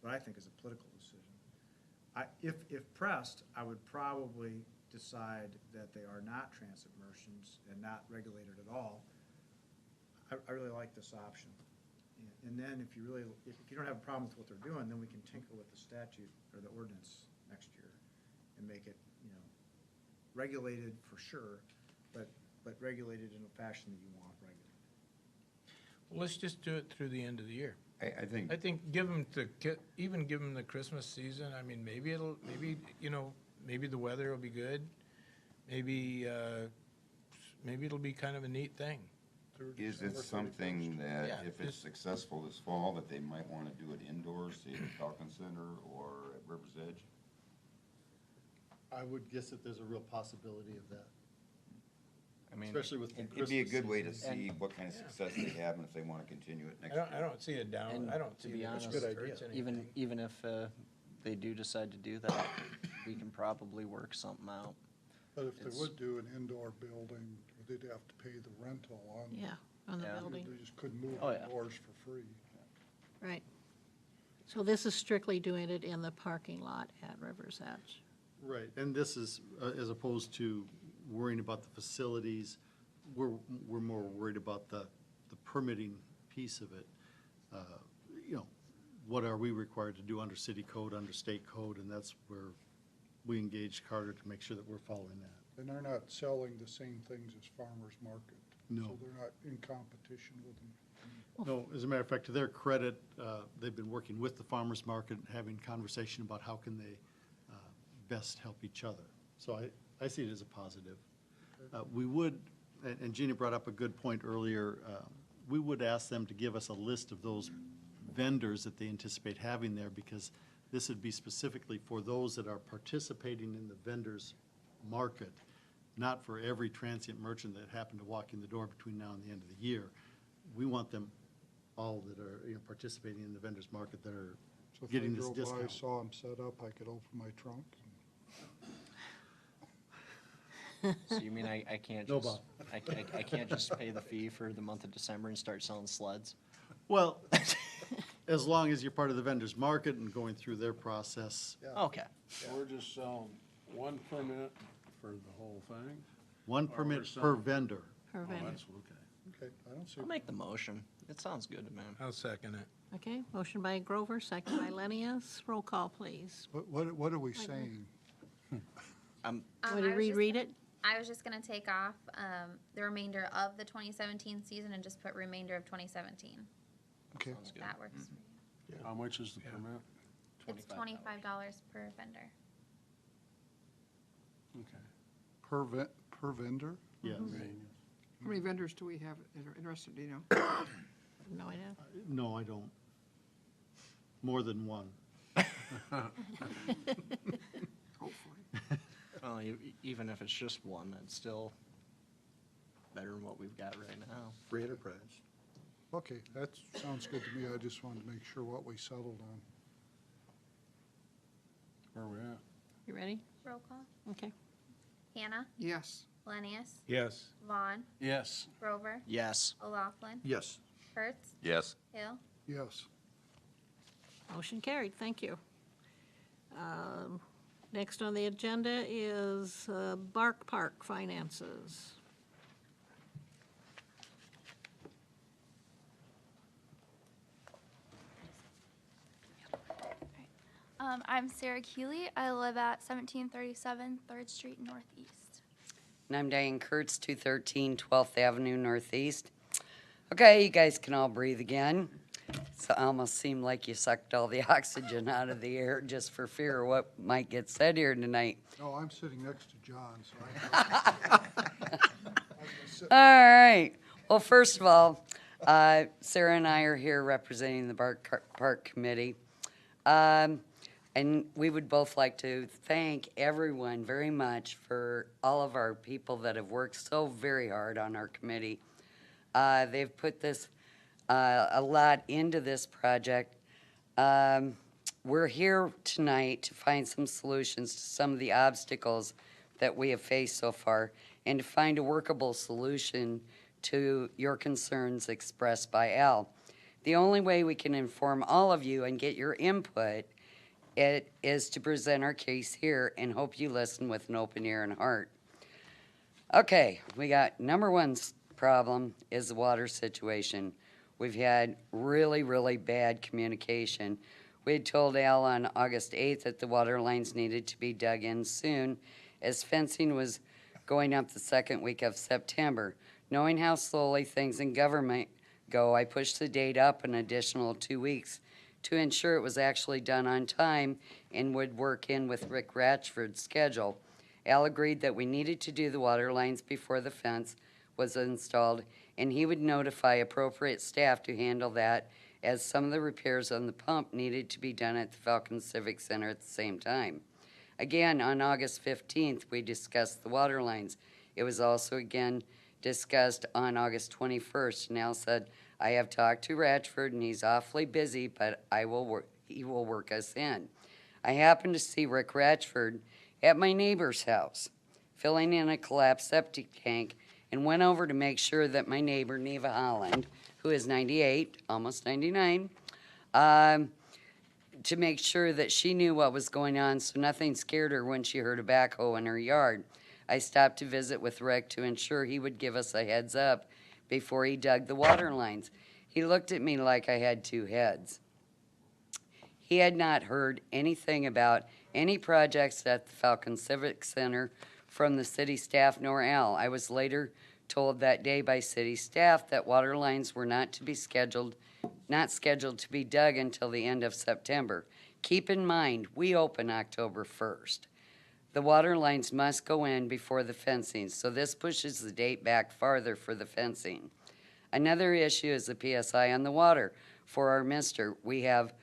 what I think is a political decision. if pressed, I would probably decide that they are not transit merchants and not regulated at all. I really like this option. And then if you don't have a problem with what they're doing, then we can tinker with the statute or the ordinance next year and make it, regulated for sure, but regulated in a fashion that you want regulated. Well, let's just do it through the end of the year. I think, I think give them even give them the Christmas season. I mean, maybe maybe the weather will be good. Maybe it'll be kind of a neat thing. is it something that Yeah, if it's successful this fall, that they might want to do it indoors, say at the Falcon Center or at River's Edge? I would guess that there's a real possibility of that, I mean, especially with the it'd be a Christmas good way to season. see what kind of success they have and if they want to continue it next year. I don't see it down. And I don't to see be that honest, it hurts anything. even if they do decide to do that, we can probably work something out. But if It's- they would do an indoor building, they'd have to pay the rental on. Yeah, on the Yeah. building, They just couldn't move Oh, yeah. indoors for free. right. So this is strictly doing it in the parking lot at River's Edge. Right, and this is, as opposed to worrying about the facilities, we're more worried about the permitting piece of it. What are we required to do under city code, under state code, and that's where we engaged Carter to make sure that we're following that. And they're not selling the same things as farmers market. No. So they're not in competition with them. No, as a matter of fact, to their credit, they've been working with the farmers market, having conversation about how can they best help each other. So I see it as a positive. We would, and Gina brought up a good point earlier, we would ask them to give us a list of those vendors that they anticipate having there, because this would be specifically for those that are participating in the vendors market, not for every transient merchant that happened to walk in the door between now and the end of the year. We want them all that are, participating in the vendors market that are So if I getting this drove by, discount. saw them set up, I could open my trunk. So you mean I can't No, just, I can't just pay the fee for the month of December and start selling sleds? Well, as long as you're part of the vendors market and going through their process, Okay. We're just selling one permit for the whole thing? one Or we're permit per selling- vendor. Per Oh, vendor. that's okay. Okay, I don't see. I'll make the motion. It sounds good to me. I'll second it. Okay, motion by Grover, second by Lennius. Roll call, please. What are we saying? I'm, Want to reread it? I was just gonna take off, the remainder of the 2017 season and just put remainder of 2017, Okay, if that works. How much is the permit? It's $25 per vendor. Okay. per vendor? Yes. How many vendors do we have that are interested, do you know? No idea. No, I don't. More than one. Hopefully. well, even if it's just one, it's still better than what we've got right now. Free enterprise. Okay, that sounds good to me. I just wanted to make sure what we settled on. Where we at? You ready? Roll call. Okay. Hannah, Yes. Lennius, Yes. Vaughn, Yes. Grover, Yes. O'Laughlin, Yes. Hertz, Yes. Hill. Yes. Motion carried, thank you. Next on the agenda is Bark Park finances. I'm Sarah Keeley. I live at 1737 3rd Street Northeast. And I'm Diane Kurtz, 213 12th Avenue Northeast. Okay, you guys can all breathe again. It almost seemed like you sucked all the oxygen out of the air just for fear of what might get said here tonight. No, I'm sitting next to John, so I. All right. Well, first of all, Sarah and I are here representing the Park Committee. And we would both like to thank everyone very much for all of our people that have worked so very hard on our committee. They've put this, a lot into this project. We're here tonight to find some solutions to some of the obstacles that we have faced so far and to find a workable solution to your concerns expressed by Al. The only way we can inform all of you and get your input it is to present our case here and hope you listen with an open ear and heart. Okay, we got number one problem is the water situation. We've had really, really bad communication. We had told Al on August 8th that the water lines needed to be dug in soon as fencing was going up the second week of September. Knowing how slowly things in government go, I pushed the date up an additional 2 weeks to ensure it was actually done on time and would work in with Rick Ratchford's schedule. Al agreed that we needed to do the water lines before the fence was installed, and he would notify appropriate staff to handle that, as some of the repairs on the pump needed to be done at the Falcon Civic Center at the same time. Again, on August 15th, we discussed the water lines. It was also again discussed on August 21st, and Al said, I have talked to Ratchford and he's awfully busy, but he will work us in. I happened to see Rick Ratchford at my neighbor's house, filling in a collapsed septic tank, and went over to make sure that my neighbor, Neva Holland, who is 98, almost 99, to make sure that she knew what was going on so nothing scared her when she heard a backhoe in her yard. I stopped to visit with Rick to ensure he would give us a heads up before he dug the water lines. He looked at me like I had two heads. He had not heard anything about any projects at the Falcon Civic Center from the city staff nor Al. I was later told that day by city staff that water lines were not scheduled to be dug until the end of September. Keep in mind, we open October 1st. The water lines must go in before the fencing, so this pushes the date back farther for the fencing. Another issue is the PSI on the water. For our mister, we have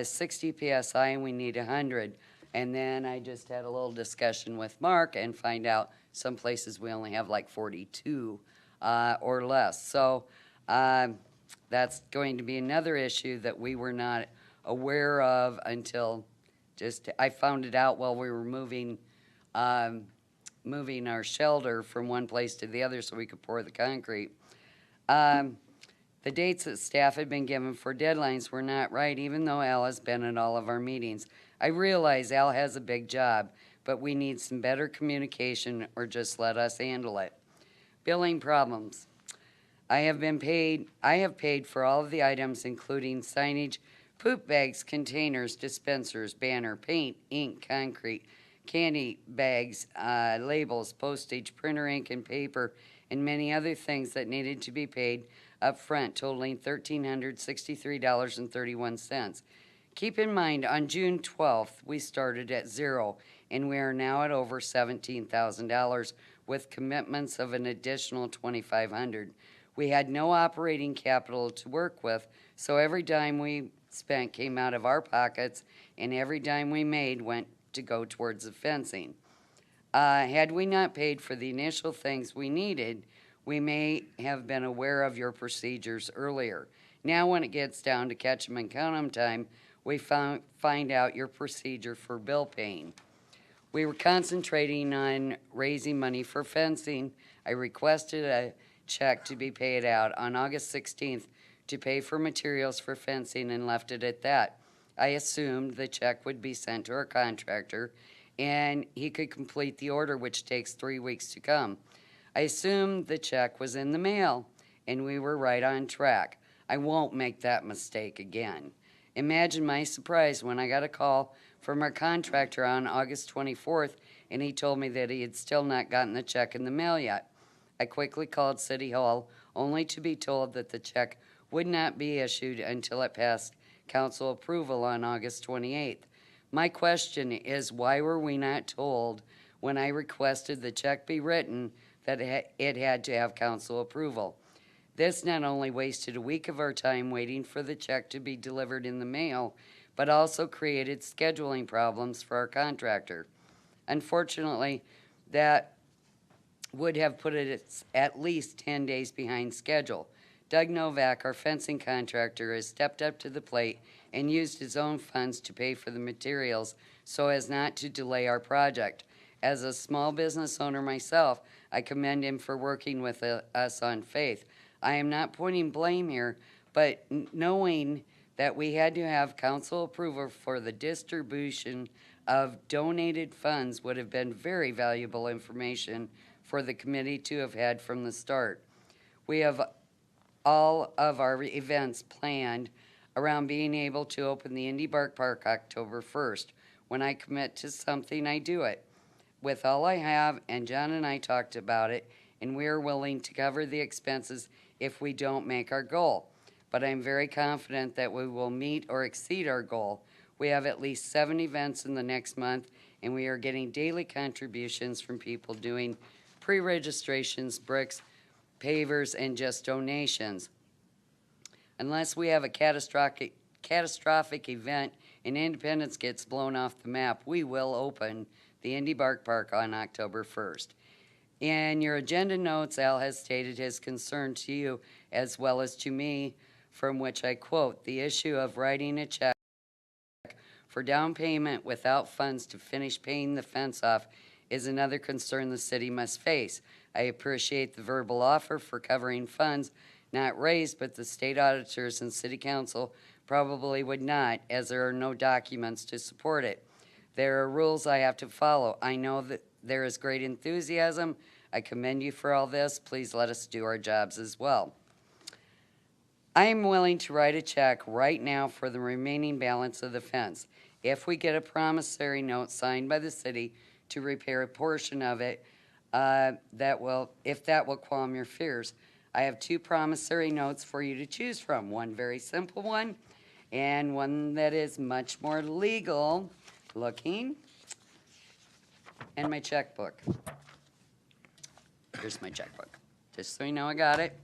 60 PSI and we need 100. And then I just had a little discussion with Mark and find out some places we only have like 42 or less. So that's going to be another issue that we were not aware of until I found it out while we were moving our shelter from one place to the other so we could pour the concrete. The dates that staff had been given for deadlines were not right, even though Al has been at all of our meetings. I realize Al has a big job, but we need some better communication or just let us handle it. Billing problems. I have paid for all of the items, including signage, poop bags, containers, dispensers, banner, paint, ink, concrete, candy bags, labels, postage, printer ink and paper, and many other things that needed to be paid up front, totaling $1,363.31. Keep in mind, on June 12th, we started at zero, and we are now at over $17,000 with commitments of an additional $2,500. We had no operating capital to work with, so every dime we spent came out of our pockets, and every dime we made went to go towards the fencing. Had we not paid for the initial things we needed, we may have been aware of your procedures earlier. Now when it gets down to catch 'em and count 'em time, we find out your procedure for bill paying. We were concentrating on raising money for fencing. I requested a check to be paid out on August 16th to pay for materials for fencing and left it at that. I assumed the check would be sent to our contractor and he could complete the order, which takes 3 weeks to come. I assumed the check was in the mail and we were right on track. I won't make that mistake again. Imagine my surprise when I got a call from our contractor on August 24th and he told me that he had still not gotten the check in the mail yet. I quickly called City Hall only to be told that the check would not be issued until it passed council approval on August 28th. My question is, why were we not told when I requested the check be written that it had to have council approval? This not only wasted a week of our time waiting for the check to be delivered in the mail, but also created scheduling problems for our contractor. Unfortunately, that would have put it at least 10 days behind schedule. Doug Novak, our fencing contractor, has stepped up to the plate and used his own funds to pay for the materials so as not to delay our project. As a small business owner myself, I commend him for working with us on faith. I am not pointing blame here, but knowing that we had to have council approval for the distribution of donated funds would have been very valuable information for the committee to have had from the start. We have all of our events planned around being able to open the Indy Bark Park October 1st. When I commit to something, I do it. With all I have, and John and I talked about it, and we are willing to cover the expenses if we don't make our goal. But I'm very confident that we will meet or exceed our goal. We have at least 7 events in the next month, and we are getting daily contributions from people doing pre-registrations, bricks, pavers, and just donations. Unless we have a catastrophic event and Independence gets blown off the map, we will open the Indy Bark Park on October 1st. In your agenda notes, Al has stated his concern to you as well as to me, from which I quote, "The issue of writing a check for down payment without funds to finish paying the fence off is another concern the city must face. I appreciate the verbal offer for covering funds not raised, but the state auditors and city council probably would not, as there are no documents to support it. There are rules I have to follow. I know that there is great enthusiasm. I commend you for all this. Please let us do our jobs as well. I am willing to write a check right now for the remaining balance of the fence. If we get a promissory note signed by the city to repair a portion of it, if that will calm your fears. I have 2 promissory notes for you to choose from. One very simple one, and one that is much more legal looking. And my checkbook. Here's my checkbook, just so you know I got it.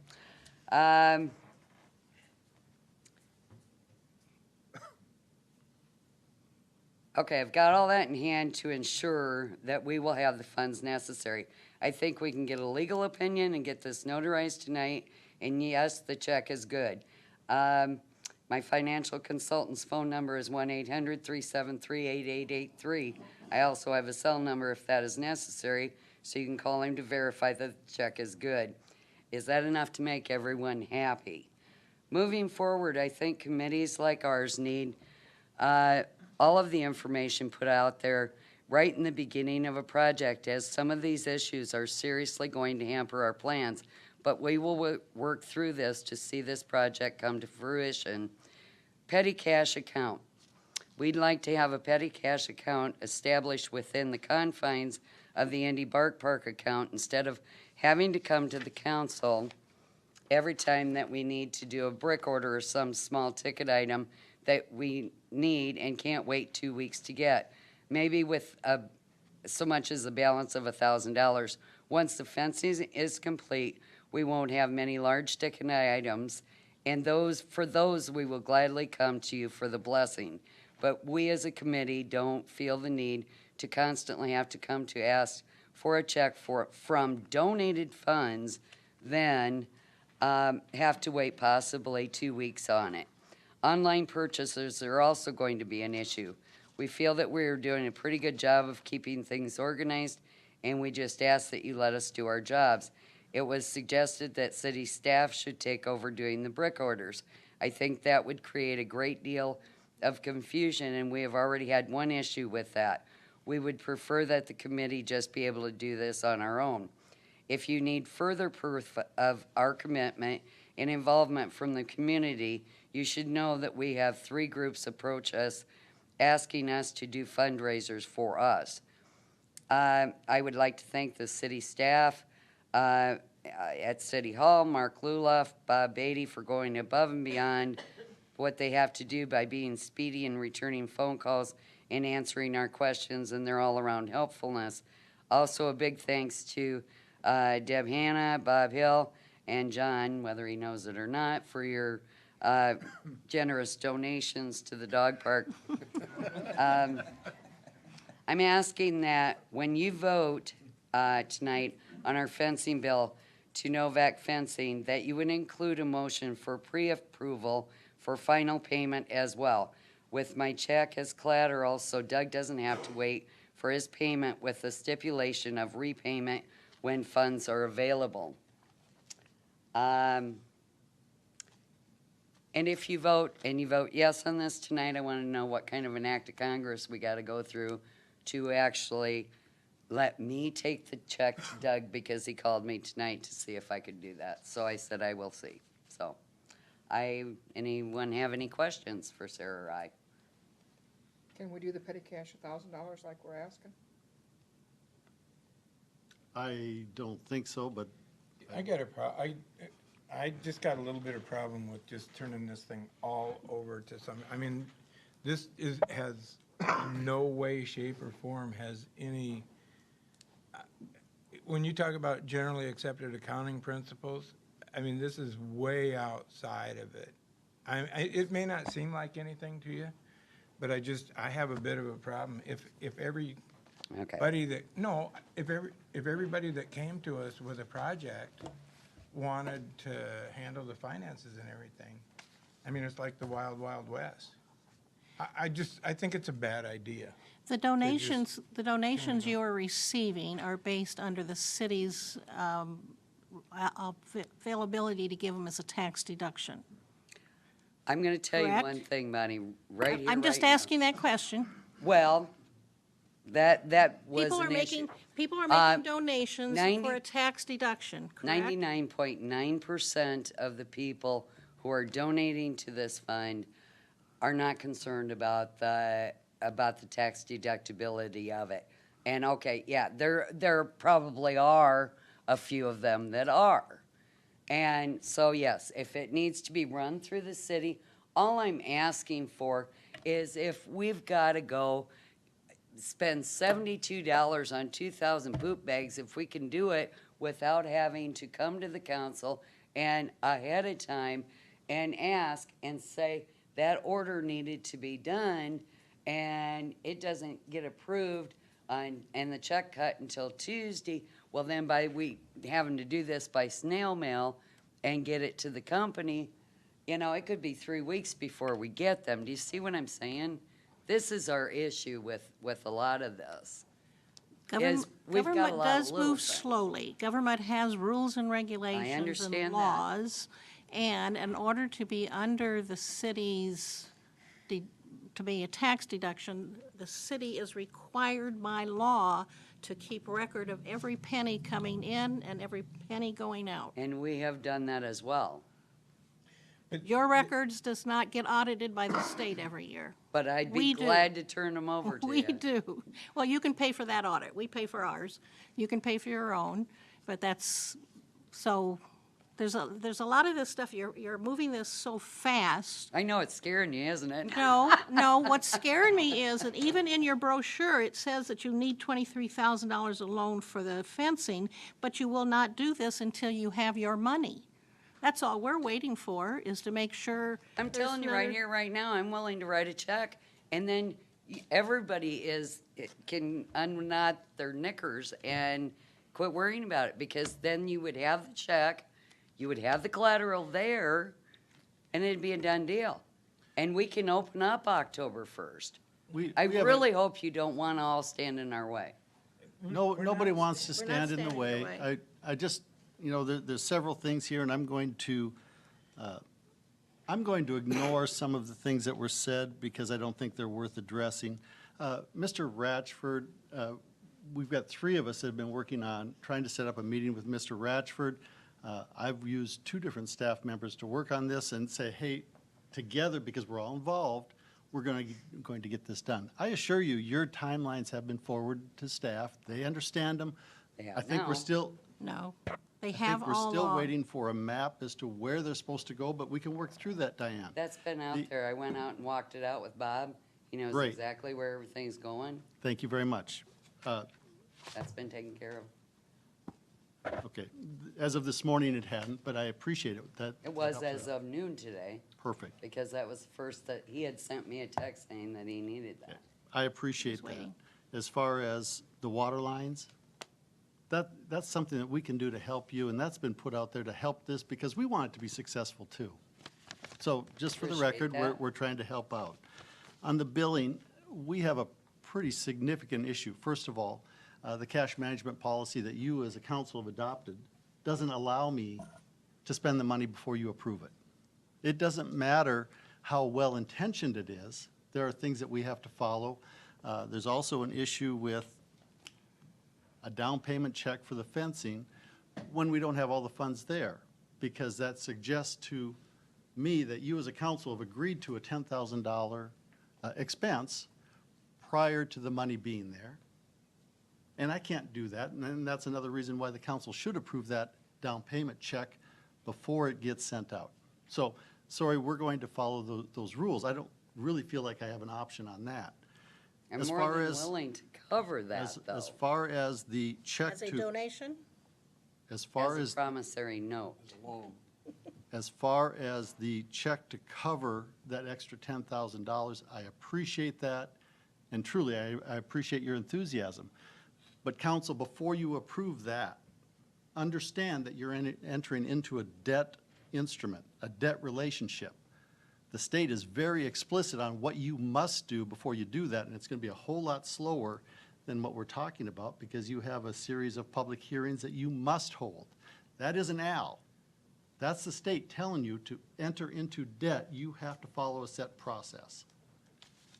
Okay, I've got all that in hand to ensure that we will have the funds necessary. I think we can get a legal opinion and get this notarized tonight, and yes, the check is good. My financial consultant's phone number is 1-800-373-8883. I also have a cell number if that is necessary, so you can call him to verify that the check is good. Is that enough to make everyone happy? Moving forward, I think committees like ours need all of the information put out there right in the beginning of a project, as some of these issues are seriously going to hamper our plans. But we will work through this to see this project come to fruition. Petty cash account. We'd like to have a petty cash account established within the confines of the Indy Bark Park account instead of having to come to the council every time that we need to do a brick order or some small ticket item that we need and can't wait 2 weeks to get. Maybe with so much as a balance of $1,000. Once the fencing is complete, we won't have many large ticket items, and for those we will gladly come to you for the blessing. But we as a committee don't feel the need to constantly have to come to ask for a check from donated funds, then have to wait possibly 2 weeks on it. Online purchases are also going to be an issue. We feel that we're doing a pretty good job of keeping things organized, and we just ask that you let us do our jobs. It was suggested that city staff should take over doing the brick orders. I think that would create a great deal of confusion, and we have already had one issue with that. We would prefer that the committee just be able to do this on our own. If you need further proof of our commitment and involvement from the community, you should know that we have 3 groups approach us asking us to do fundraisers for us. I would like to thank the city staff at City Hall, Mark Luloff, Bob Beatty, for going above and beyond what they have to do by being speedy and returning phone calls and answering our questions and their all-around helpfulness. Also, a big thanks to Deb Hanna, Bob Hill, and John, whether he knows it or not, for your generous donations to the dog park. I'm asking that when you vote tonight on our fencing bill to Novak Fencing, that you would include a motion for pre-approval for final payment as well, with my check as collateral, so Doug doesn't have to wait for his payment, with the stipulation of repayment when funds are available. And if you vote, and you vote yes on this tonight, I want to know what kind of an act of Congress we got to go through to actually let me take the check to Doug, because he called me tonight to see if I could do that. So I said I will see. So, anyone have any questions for Sarah or I? Can we do the petty cash $1,000 like we're asking? I don't think so, but I just got a little bit of problem with just turning this thing all over to some, I mean, has no way, shape, or form has any, when you talk about generally accepted accounting principles, I mean, this is way outside of it. It may not seem like anything to you, but I have a bit of a problem. If everybody that came to us with a project wanted to handle the finances and everything, I mean, it's like the wild, wild west. I think it's a bad idea. The donations you are receiving are based under the city's availability to give them as a tax deduction. I'm going to tell you Correct? one thing, Bonnie, right here, I'm just right now. asking that question. Well, that was People are an issue. making donations 90 for a tax deduction, correct? 99.9% of the people who are donating to this fund are not concerned about the tax deductibility of it. And okay, yeah, there probably are a few of them that are. And so yes, if it needs to be run through the city, all I'm asking for is if we've got to go spend $72 on 2,000 poop bags, if we can do it without having to come to the council and ahead of time and ask and say that order needed to be done and it doesn't get approved and the check cut until Tuesday, well then by we having to do this by snail mail and get it to the company, you know, it could be 3 weeks before we get them. Do you see what I'm saying? This is our issue with a lot of this. We've got a Government lot of does little move things. slowly. Government has rules and regulations understand and that. laws. And in order to be under the city's, to be a tax deduction, the city is required by law to keep record of every penny coming in and every penny going out. And we have done that as well. Your records does not get audited by the state every year. But I'd be We do. glad to turn them over to We you. do. Well, you can pay for that audit. We pay for ours. You can pay for your own, but that's, so, there's a lot of this stuff, you're moving this so fast. I know it's scaring you, isn't it? No, what's scaring me is that even in your brochure, it says that you need $23,000 alone for the fencing, but you will not do this until you have your money. That's all we're waiting for, is to make sure. I'm there's telling you right another- here, right now, I'm willing to write a check, and then everybody can unknot their knickers and quit worrying about it, because then you would have the check, you would have the collateral there, and it'd be a done deal. And we can open up October 1st. I we have a- really hope you don't want to all stand in our way. Nobody wants to We're not stand in the standing in the way. way. I just, you know, there's several things here, and I'm going to ignore some of the things that were said because I don't think they're worth addressing. Mr. Ratchford, we've got 3 of us that have been working on trying to set up a meeting with Mr. Ratchford. I've used 2 different staff members to work on this and say, hey, together, because we're all involved, we're going to get this done. I assure you, your timelines have been forwarded to staff. They understand them. They have I think now. we're still, No, they I have think we're all still along. waiting for a map as to where they're supposed to go, but we can work through that, Diane. That's been out there. I went out and walked it out with Bob. He knows Great. exactly where everything's going. Thank you very much. That's been taken care of. Okay, as of this morning, it hadn't, but I appreciate it. That It was helps as out. of noon today, Perfect. because that was the first that he had sent me a text saying that he needed that. I appreciate that. waiting. As far as the water lines, that's something that we can do to help you, and that's been put out there to help this, because we want it to be successful too. So just for the Appreciate record, that. we're trying to help out. On the billing, we have a pretty significant issue. First of all, the cash management policy that you as a council have adopted doesn't allow me to spend the money before you approve it. It doesn't matter how well-intentioned it is. There are things that we have to follow. There's also an issue with a down payment check for the fencing when we don't have all the funds there, because that suggests to me that you as a council have agreed to a $10,000 expense prior to the money being there. And I can't do that, and then that's another reason why the council should approve that down payment check before it gets sent out. So, sorry, we're going to follow those rules. I don't really feel like I have an option on that. I'm As more far than as- willing to cover that, though. As far as the check As a to, donation? as far As as, a promissory note. as far as the check to cover that extra $10,000, I appreciate that, and truly, I appreciate your enthusiasm. But council, before you approve that, understand that you're entering into a debt instrument, a debt relationship. The state is very explicit on what you must do before you do that, and it's going to be a whole lot slower than what we're talking about, because you have a series of public hearings that you must hold. That isn't Al. That's the state telling you to enter into debt, you have to follow a set process.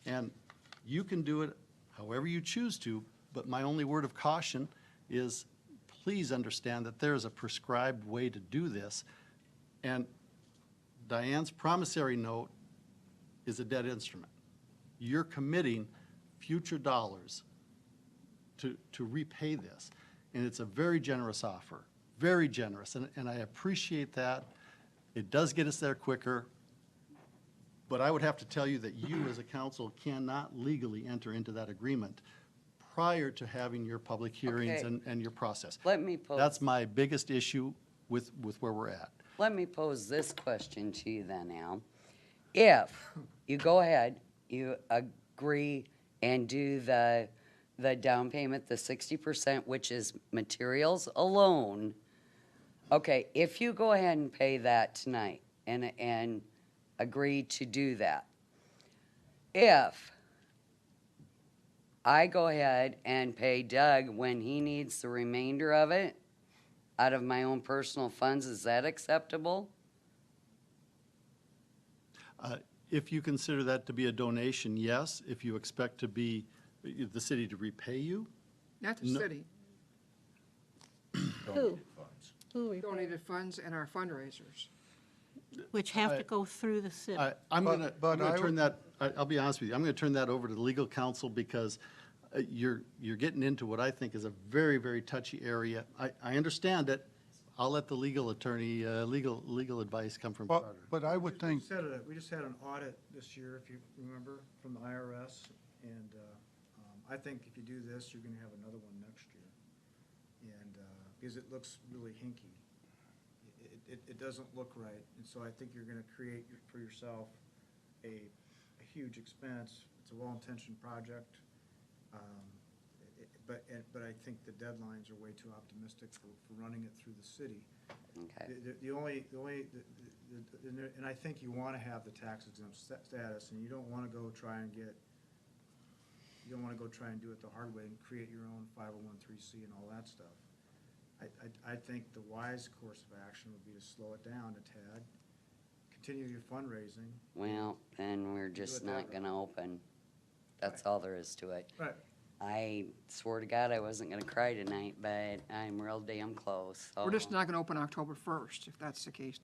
And you can do it however you choose to, but my only word of caution is, please understand that there is a prescribed way to do this. And Diane's promissory note is a debt instrument. You're committing future dollars to repay this. And it's a very generous offer, very generous, and I appreciate that. It does get us there quicker, but I would have to tell you that you as a council cannot legally enter into that agreement prior to having your public hearings Okay. and your process. Let me pose. That's my biggest issue with where we're at. Let me pose this question to you then, Al. If you go ahead, you agree and do the down payment, the 60%, which is materials alone, okay, if you go ahead and pay that tonight and agree to do that, if I go ahead and pay Doug when he needs the remainder of it out of my own personal funds, is that acceptable? If you consider that to be a donation, yes. If you expect to be, the city to repay you, Not the No. city, Who? Who we pay? donated funds and our fundraisers. Which have to go through the city. I'm But- gonna, but I'm gonna I turn that, I'll be honest with you, I'm gonna turn that over to the legal counsel, because you're getting into what I think is a very, very touchy area. I understand it. I'll let the legal attorney, legal advice come from Carter. But I would think, We just had an audit this year, if you remember, from the IRS, and I think if you do this, you're gonna have another one next year. And, because it looks really hinky. It doesn't look right, and so I think you're gonna create for yourself a huge expense. It's a well-intentioned project, but I think the deadlines are way too optimistic for running it through the city. Okay. And I think you wanna have the tax exempt status, and you don't wanna go try and do it the hard way and create your own 501(c) and all that stuff. I think the wise course of action would be to slow it down a tad, continue your fundraising. Well, then we're just it that not way. gonna open. That's all there is to it. Right. I swore to God I wasn't gonna cry tonight, but I'm real damn close, so. We're just not gonna open October 1st, if that's the case.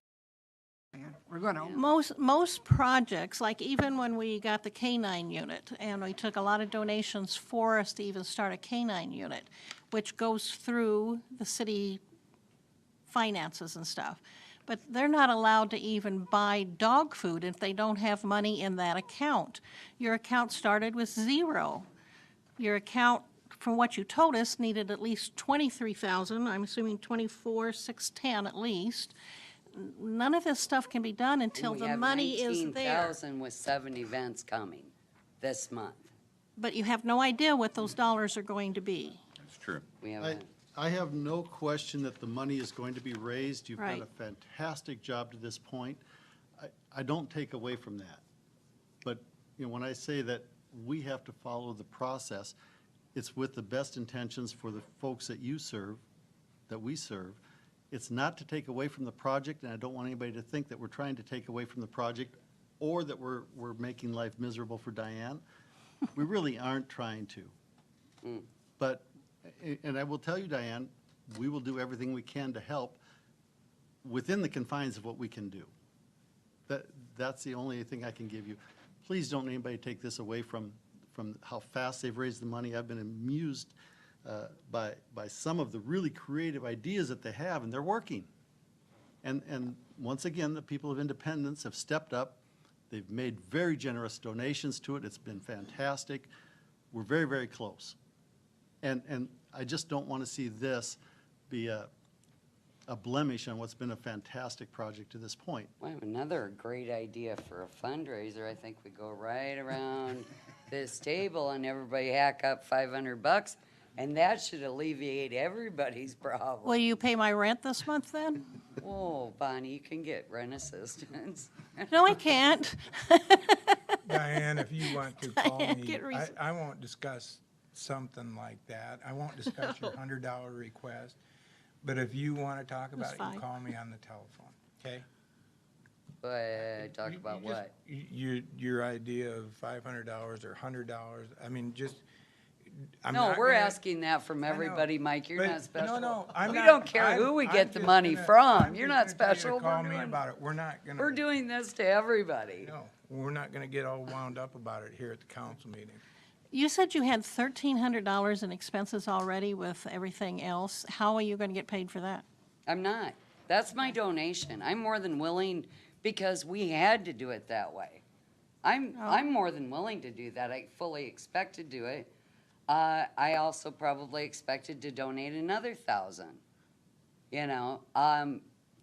And we're gonna, Most projects, like even when we got the K-9 unit, and we took a lot of donations for us to even start a K-9 unit, which goes through the city finances and stuff. But they're not allowed to even buy dog food if they don't have money in that account. Your account started with zero. Your account, from what you told us, needed at least 23,000, I'm assuming 24,610 at least. None of this stuff can be done until the money is We there. have 19,000 with 7 events coming this month. But you have no idea what those dollars are going to be. That's true. We I haven't, I have no question that the money is going to be raised. You've done Right. a fantastic job to this point. I don't take away from that. But, when I say that we have to follow the process, it's with the best intentions for the folks that you serve, that we serve, It's not to take away from the project, and I don't want anybody to think that we're trying to take away from the project or that we're making life miserable for Diane. We really aren't trying to. But, and I will tell you, Diane, we will do everything we can to help within the confines of what we can do. That's the only thing I can give you. Please don't anybody take this away from how fast they've raised the money. I've been amused by some of the really creative ideas that they have, and they're working. And once again, the people of Independence have stepped up. They've made very generous donations to it. It's been fantastic. We're very, very close. And I just don't want to see this be a blemish on what's been a fantastic project to this point. I have another great idea for a fundraiser. I think we go right around this table and everybody hack up $500, and that should alleviate everybody's problem. Will you pay my rent this month then? Oh, Bonnie, you can get rent assistance. No, I can't. Diane, if you want to call Diane, me, get reason- I won't discuss something like that. I won't discuss your $100 request. But if you want to talk about That's it, fine. you call me on the telephone, okay? But talk You- about you just- what? Your idea of $500 or $100, I mean, just, I'm No, not we're gonna- asking that from I know, everybody, Mike. You're but- not special. No, I'm We not- don't care I'm- who we I'm get the just money gonna- from. I'm You're just not gonna tell you to special. Call We're me doing- about it. We're not gonna. We're doing this to everybody. No, we're not gonna get all wound up about it here at the council meeting. You said you had $1,300 in expenses already with everything else. How are you going to get paid for that? I'm not. That's my donation. I'm more than willing, because we had to do it that way. I'm more than willing to do that. I fully expect to do it. I also probably expected to donate another 1,000, you know,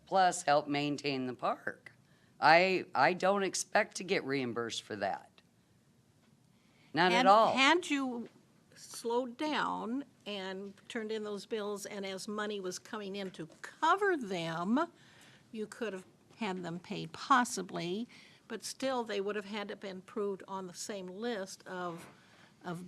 plus help maintain the park. I don't expect to get reimbursed for that. Not at all. Had you slowed down and turned in those bills, and as money was coming in to cover them, you could have had them paid possibly, but still, they would have had to been approved on the same list of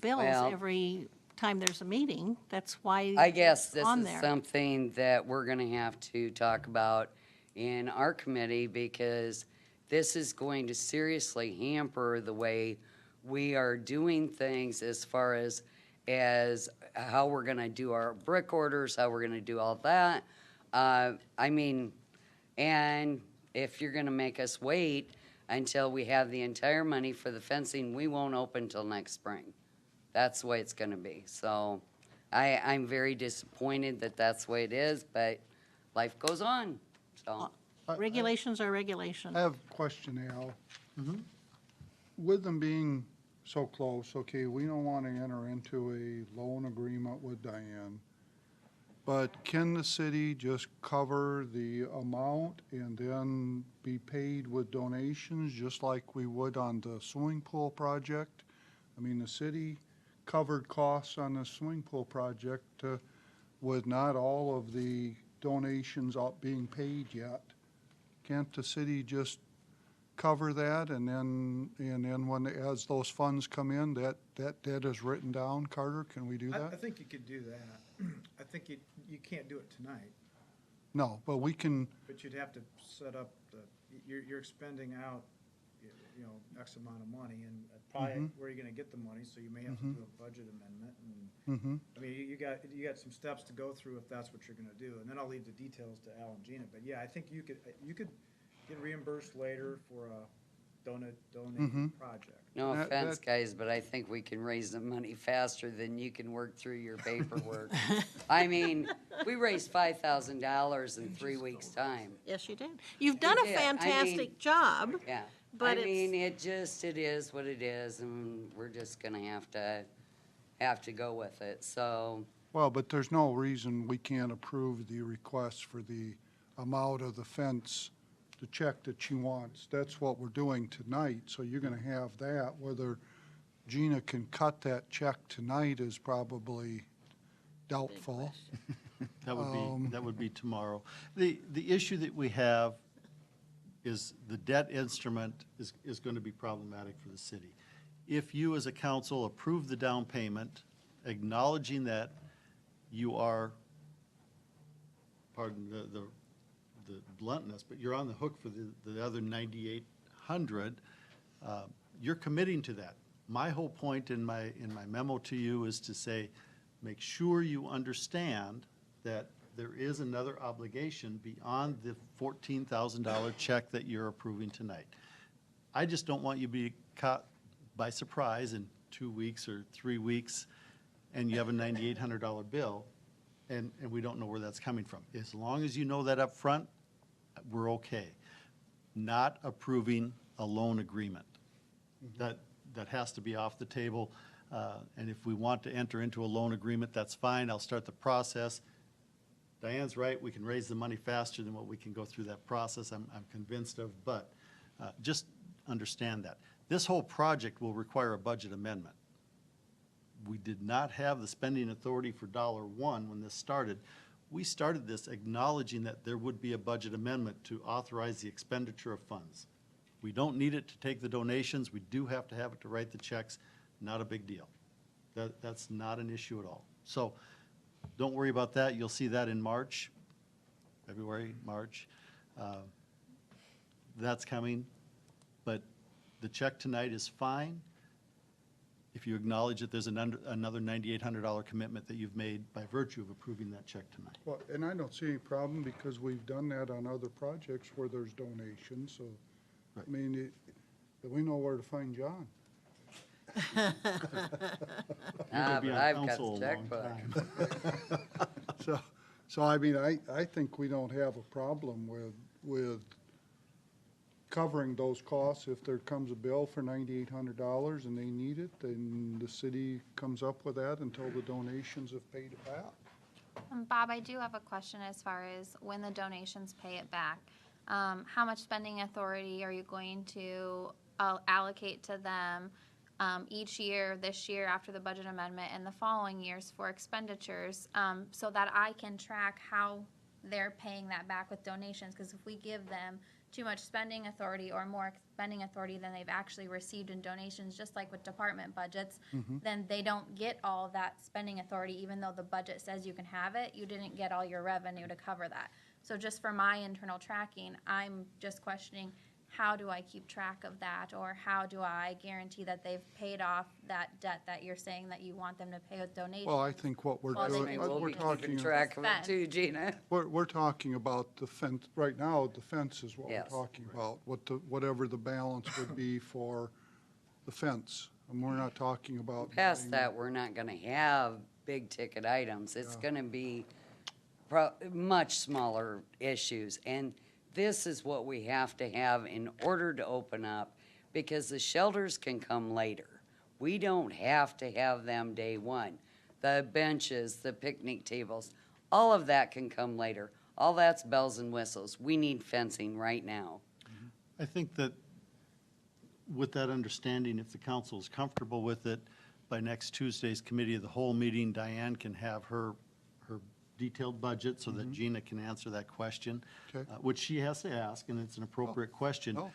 bills Well- every time there's a meeting. That's why I guess it's this on is there. something that we're gonna have to talk about in our committee, because this is going to seriously hamper the way we are doing things as far as how we're gonna do our brick orders, how we're gonna do all that. I mean, and if you're gonna make us wait until we have the entire money for the fencing, we won't open till next spring. That's the way it's gonna be. So I'm very disappointed that that's the way it is, but life goes on, so. Regulations are regulations. I have a question, Al. With them being so close, okay, we don't want to enter into a loan agreement with Diane, but can the city just cover the amount and then be paid with donations, just like we would on the swimming pool project? I mean, the city covered costs on the swimming pool project with not all of the donations being paid yet. Can't the city just cover that, and then when, as those funds come in, that debt is written down? Carter, can we do I that? think you could do that. I think you can't do it tonight, No, but we can, but you'd have to set up you're expending out, you know, X amount of money, and probably where you're gonna get the money, so you may have to do a budget amendment, and, I mean, you got some steps to go through if that's what you're gonna do, and then I'll leave the details to Al and Gina, but yeah, I think you could get reimbursed later for a donated project. No That- offense, that- guys, but I think we can raise the money faster than you can work through your paperwork. I mean, we raised $5,000 in 3 weeks' time. Yes, you did. You've done a did. I mean- fantastic job. Yeah. But I mean, it's- it is what it is, and we're just gonna have to go with it, so. well, but there's no reason we can't approve the request for the amount of the fence, the check that she wants. That's what we're doing tonight, so you're gonna have that. Whether Gina can cut that check tonight is probably doubtful. That would be tomorrow. The issue that we have is the debt instrument is going to be problematic for the city. If you as a council approve the down payment, acknowledging that you are pardon the bluntness, but you're on the hook for the other 9,800. You're committing to that. My whole point in my memo to you is to say, make sure you understand that there is another obligation beyond the $14,000 check that you're approving tonight. I just don't want you to be caught by surprise in 2 weeks or 3 weeks, and you have a $9,800 bill, and we don't know where that's coming from. As long as you know that up front, we're okay. Not approving a loan agreement. That has to be off the table, and if we want to enter into a loan agreement, that's fine. I'll start the process. Diane's right, we can raise the money faster than what we can go through that process, I'm convinced of, but just understand that. This whole project will require a budget amendment. We did not have the spending authority for $1 when this started. We started this acknowledging that there would be a budget amendment to authorize the expenditure of funds. We don't need it to take the donations, we do have to have it to write the checks, not a big deal. That's not an issue at all. So, don't worry about that. You'll see that in March, February, March. That's coming. But the check tonight is fine if you acknowledge that there's another $9,800 commitment that you've made by virtue of approving that check tonight. Well, and I don't see any problem because we've done that on other projects where there's donations, so, Right. I mean, we know where to find John. Ah, gonna be but on I've got council the a long checkbook. So I mean, I think we don't have a problem with covering those costs. If there comes a bill for $9,800 and they need it, then the city comes up with that until the donations have paid it back. Bob, I do have a question as far as when the donations pay it back. How much spending authority are you going to allocate to them each year, this year after the budget amendment, and the following years for expenditures, so that I can track how they're paying that back with donations? Because if we give them too much spending authority or more spending authority than they've actually received in donations, just like with department budgets, then they don't get all that spending authority, even though the budget says you can have it. You didn't get all your revenue to cover that. So just for my internal tracking, I'm just questioning, how do I keep track of that? Or how do I guarantee that they've paid off that debt that you're saying that you want them to pay with donations? Well, I think what we're Well, they doing, We'll we're be keeping talking, track of it Fence. too, Gina. we're talking about the fence, right now, the fence is what we're Yes. talking about, whatever the balance would be for the fence. And we're not talking about. Past buying- that, we're not gonna have big ticket items. It's Yeah. gonna be much smaller issues. And this is what we have to have in order to open up, because the shelters can come later. We don't have to have them day one. The benches, the picnic tables, all of that can come later. All that's bells and whistles. We need fencing right now. I think that with that understanding, if the council is comfortable with it, by next Tuesday's committee of the whole meeting, Diane can have her detailed budget so that Gina can answer that question, Okay. which she has to ask, and it's an appropriate question. Oh.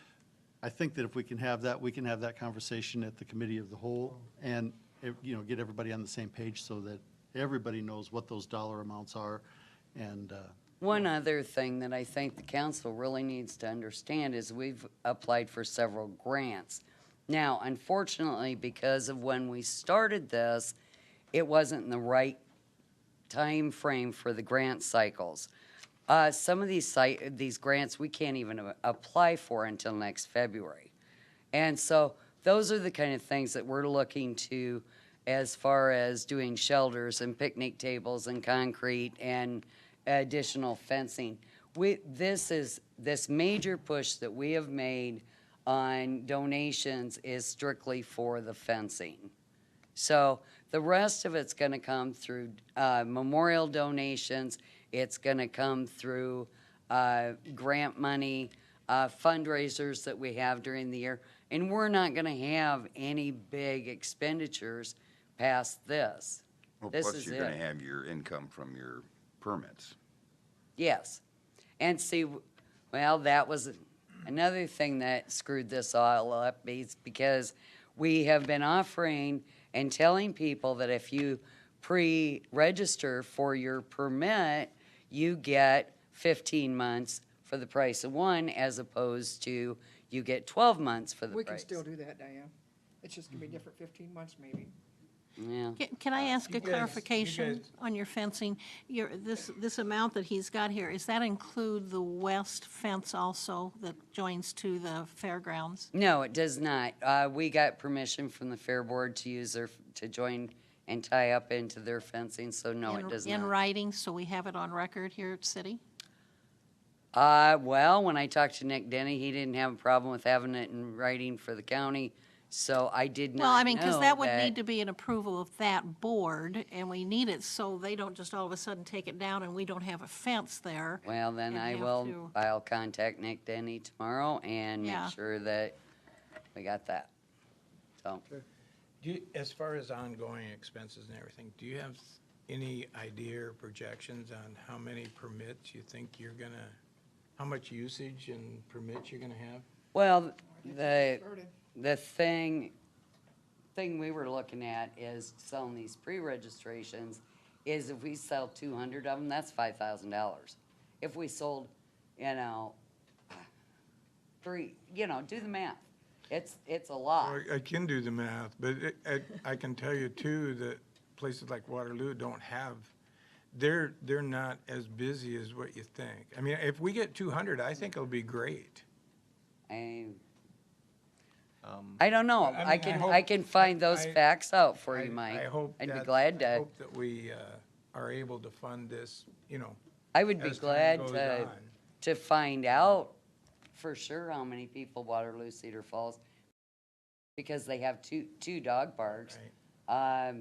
I think that if we can have that, we can have that conversation at the committee of the whole and, get everybody on the same page so that everybody knows what those dollar amounts are. And One other thing that I think the council really needs to understand is we've applied for several grants. Now, unfortunately, because of when we started this, it wasn't in the right time frame for the grant cycles. Some of these grants we can't even apply for until next February. And so those are the kind of things that we're looking to as far as doing shelters and picnic tables and concrete and additional fencing. This major push that we have made on donations is strictly for the fencing. So the rest of it's gonna come through memorial donations, it's gonna come through grant money, fundraisers that we have during the year, and we're not gonna have any big expenditures past this. Well, This plus is you're gonna it. have your income from your permits. Yes. And see, well, that was another thing that screwed this all up, is because we have been offering and telling people that if you pre-register for your permit, you get 15 months for the price of one, as opposed to you get 12 months for the We can price. still do that, Diane. It's just gonna be different 15 months maybe. Yeah. Can I ask You a guys- clarification you guys- on your fencing? This amount that he's got here, does that include the west fence also that joins to the fairgrounds? No, it does not. We got permission from the Fair Board to use to join and tie up into their fencing, so no, it does In not. writing, so we have it on record here at City? Well, when I talked to Nick Denny, he didn't have a problem with having it in writing for the county, so I did not know Well, I mean, because that would that- need to be an approval of that board, and we need it so they don't just all of a sudden take it down and we don't have a fence there. Well, then and I have will, to- I'll contact Nick Denny tomorrow and Yeah. make sure that we got that. So, As far as ongoing expenses and everything, do you have any idea or projections on how many permits you think you're gonna, how much usage and permits you're gonna have? well, the Started. thing we were looking at is selling these pre-registrations, is if we sell 200 of them, that's $5,000. If we sold, three, do the math. It's a lot. Well, I can do the math, but I can tell you too, that places like Waterloo don't have, they're not as busy as what you think. I mean, if we get 200, I think it'll be great. I don't know. I mean, I can find those facts out for you, I Mike. hope I'd be that- glad I to, hope that we are able to fund this, I would be as time glad goes to, on. to find out for sure how many people Waterloo Cedar Falls, because they have two dog parks. Right.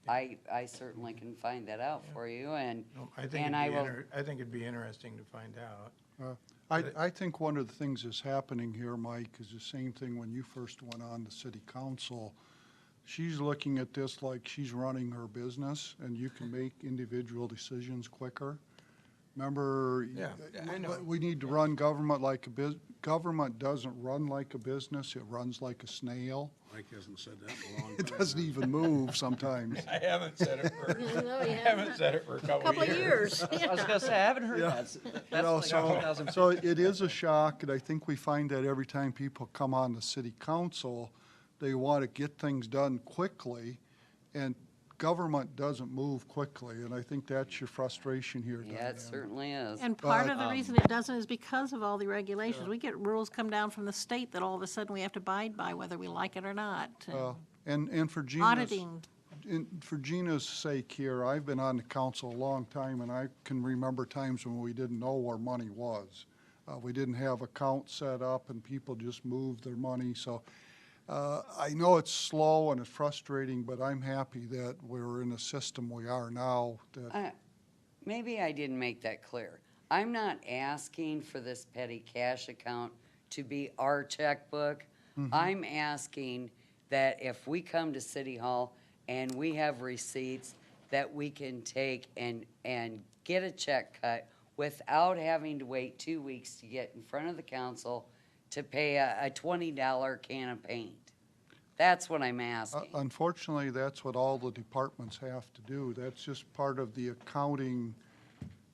I certainly can find that out for you, and, No, I think and I will, I think it'd be interesting to find out. I think one of the things that's happening here, Mike, is the same thing when you first went on the city council. She's looking at this like she's running her business, and you can make individual decisions quicker. Remember, Yeah, I know. we need to run government like government doesn't run like a business, it runs like a snail. Mike hasn't said that in a long time. It doesn't even move sometimes. I haven't said it for, No, you I haven't said it for a Couple of years. I was gonna say, I haven't heard Yeah. that. You That's know, like so 2000. it is a shock, and I think we find that every time people come on the city council, they want to get things done quickly, and government doesn't move quickly, and I think that's your frustration here, yeah, Diane. it certainly is. And part But, of the reason it doesn't is because of all the regulations. We get rules come down from the state that all of a sudden we have to abide by, whether we like it or not. And for Gina's, Auditing. for Gina's sake here, I've been on the council a long time, and I can remember times when we didn't know where money was. We didn't have accounts set up, and people just moved their money, so I know it's slow and it's frustrating, but I'm happy that we're in the system we are now, that Maybe I didn't make that clear. I'm not asking for this petty cash account to be our checkbook. I'm asking that if we come to City Hall and we have receipts, that we can take and get a check cut without having to wait 2 weeks to get in front of the council to pay a $20 can of paint. That's what I'm asking. unfortunately, that's what all the departments have to do. That's just part of the accounting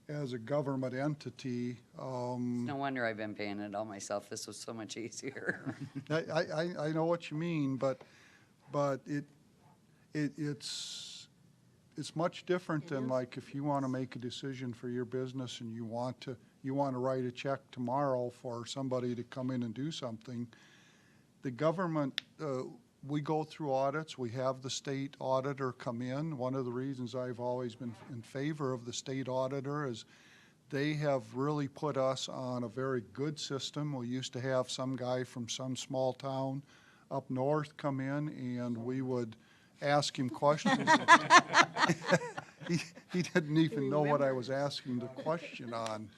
as a government entity. No wonder I've been paying it all myself. This was so much easier. I know what you mean, but it's much different than like if you want to make a decision for your business and you want to write a check tomorrow for somebody to come in and do something. The government, we go through audits. We have the state auditor come in. One of the reasons I've always been in favor of the state auditor is they have really put us on a very good system. We used to have some guy from some small town up north come in, and we would ask him questions. He didn't even know what I was asking the question on,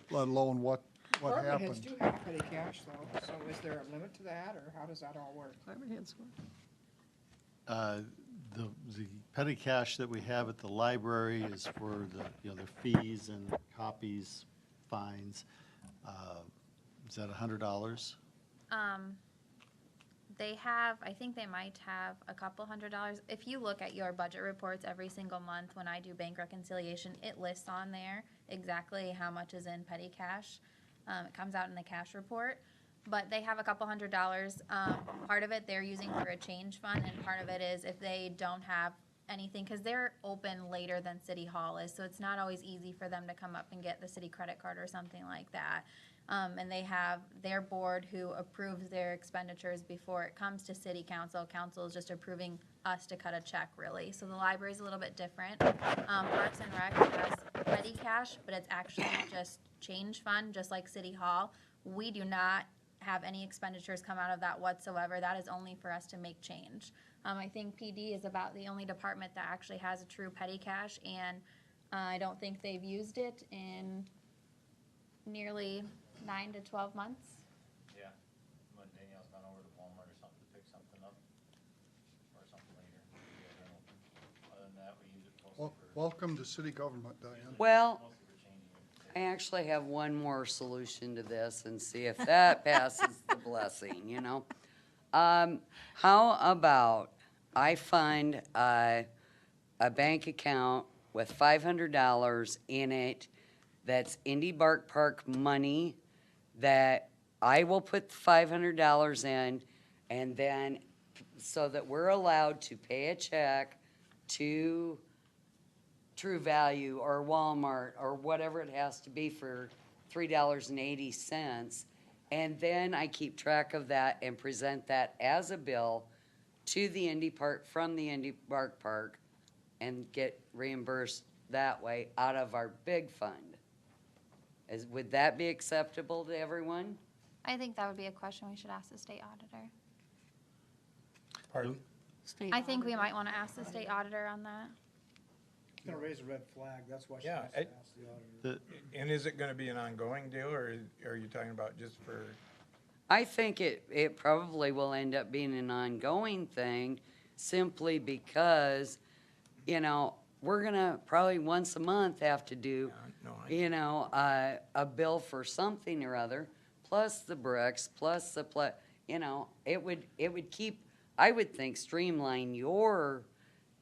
let alone what Department heads happened. do have petty cash though, so is there a limit to that, or how does that all work? The petty cash that we have at the library is for their fees and copies, fines. Is that $100? they have, I think they might have a couple $100. If you look at your budget reports every single month, when I do bank reconciliation, it lists on there exactly how much is in petty cash. It comes out in the cash report, but they have a couple $100. Part of it they're using for a change fund, and part of it is if they don't have anything, because they're open later than City Hall is, so it's not always easy for them to come up and get the city credit card or something like that. And they have their board who approves their expenditures before it comes to city council. Council is just approving us to cut a check, really. So the library is a little bit different. Parks and Rec has petty cash, but it's actually just change fund, just like City Hall. We do not have any expenditures come out of that whatsoever. That is only for us to make change. I think PD is about the only department that actually has a true petty cash, and I don't think they've used it in nearly 9 to 12 months. Yeah, when Danielle's gone over to Walmart or something to pick something up, or something later. Other than that, we use it mostly for. Welcome to city government, Diane. Well, I actually have one more solution to this and see if that passes the blessing, you know? How about I fund a bank account with $500 in it that's Indy Bark Park money that I will put the $500 in, and then so that we're allowed to pay a check to True Value or Walmart or whatever it has to be for $3.80. And then I keep track of that and present that as a bill to the Indy Park, from the Indy Bark Park, and get reimbursed that way out of our big fund. Would that be acceptable to everyone? I think that would be a question we should ask the state auditor. Pardon? State I think we auditor. might want to ask the state auditor on that. It's gonna raise a red flag, that's why she Yeah, has to ask the auditor. And is it gonna be an ongoing deal, or are you talking about just for, I think it probably will end up being an ongoing thing, simply because, you know, we're gonna probably once a month have to do, no, you know, a bill for something or other, plus the bricks, plus the, you know, it would keep, I would think, streamline your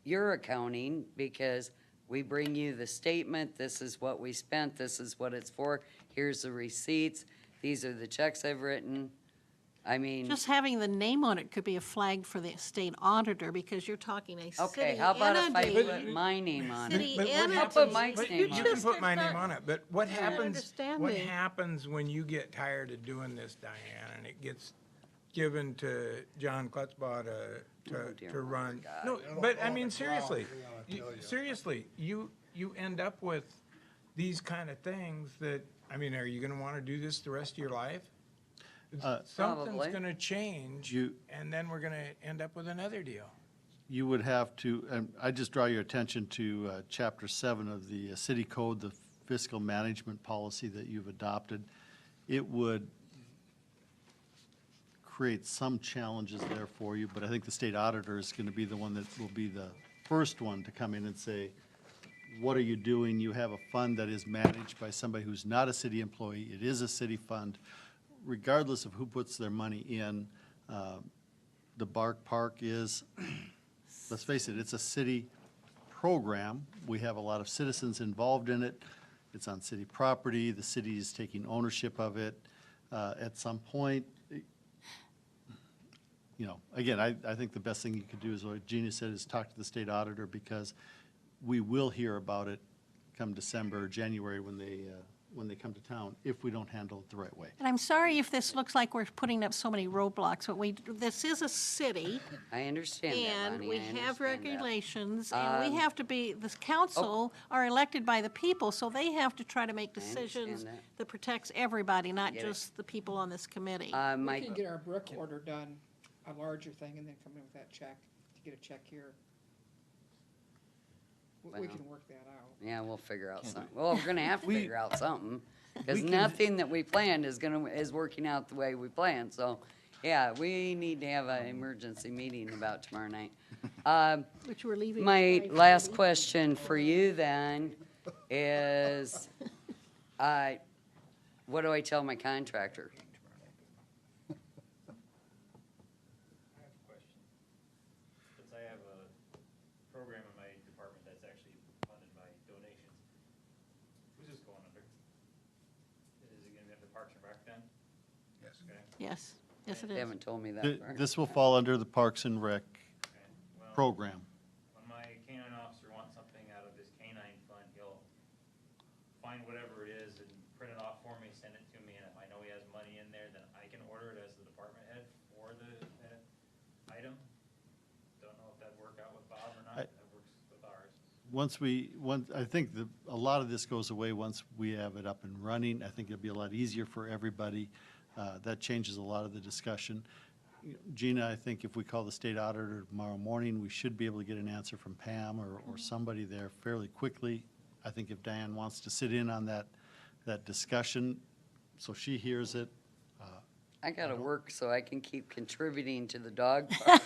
accounting, because we bring you the statement, this is what we spent, this is what it's for, here's the receipts, these are the checks I've written. I mean, Just having the name on it could be a flag for the state auditor, because you're talking a city okay, how about if I entity. put my name on City it? But what entity. I'll put Mike's But name you on can it. just put my not- name on it, but what I don't happens, understand what me. happens when you get tired of doing this, Diane, and it gets given to John Klutzbaugh Oh, dear to run? God. No, but I mean, seriously, seriously, you end up with these kind of things that, I mean, are you gonna wanna do this the rest of your life? Something's Probably. gonna change, and then we're gonna end up with another deal. You would have to, and I just draw your attention to Chapter 7 of the City Code, the fiscal management policy that you've adopted. It would create some challenges there for you, but I think the state auditor is going to be the one that will be the first one to come in and say, what are you doing? You have a fund that is managed by somebody who's not a city employee. It is a city fund. Regardless of who puts their money in, the Bark Park is, let's face it, it's a city program. We have a lot of citizens involved in it. It's on city property. The city is taking ownership of it. At some point, you know, again, I think the best thing you could do is what Gina said, is talk to the state auditor, because we will hear about it come December or January when they come to town, if we don't handle it the right way. And I'm sorry if this looks like we're putting up so many roadblocks, but this is a city, I understand that, and Lonnie, we I have understand that. regulations, and we have to be, this council are elected by the people, so they have to try to make decisions that. that protects everybody, not Get it. just the people on this committee. We Mike, can get our brick order done, a larger thing, and then come in with that check, to get a check here. We Well. can work that out. yeah, we'll figure out something. Well, we're gonna have to We- figure out something, because we can- nothing that we planned is working out the way we planned, so, yeah, we need to have an emergency meeting about tomorrow night. Which we're leaving. My at last 5:30. question for you then is, what do I tell my contractor? Parks and Rec then? Yes. Okay, Yes, yes it They is. haven't told me that Th- part. This will fall under the Parks and Rec okay. Well, program. when my canine officer wants something out of his canine fund, he'll find whatever it is and print it off for me, send it to me, and if I know he has money in there, then I can order it as the department head for the item. Don't know if that'd work out with Bob or not, that works with ours. I think a lot of this goes away once we have it up and running. I think it'll be a lot easier for everybody. That changes a lot of the discussion. Gina, I think if we call the state auditor tomorrow morning, we should be able to get an answer from Pam or somebody there fairly quickly. I think if Diane wants to sit in on that discussion, so she hears it. I gotta work so I can keep contributing to the dog park.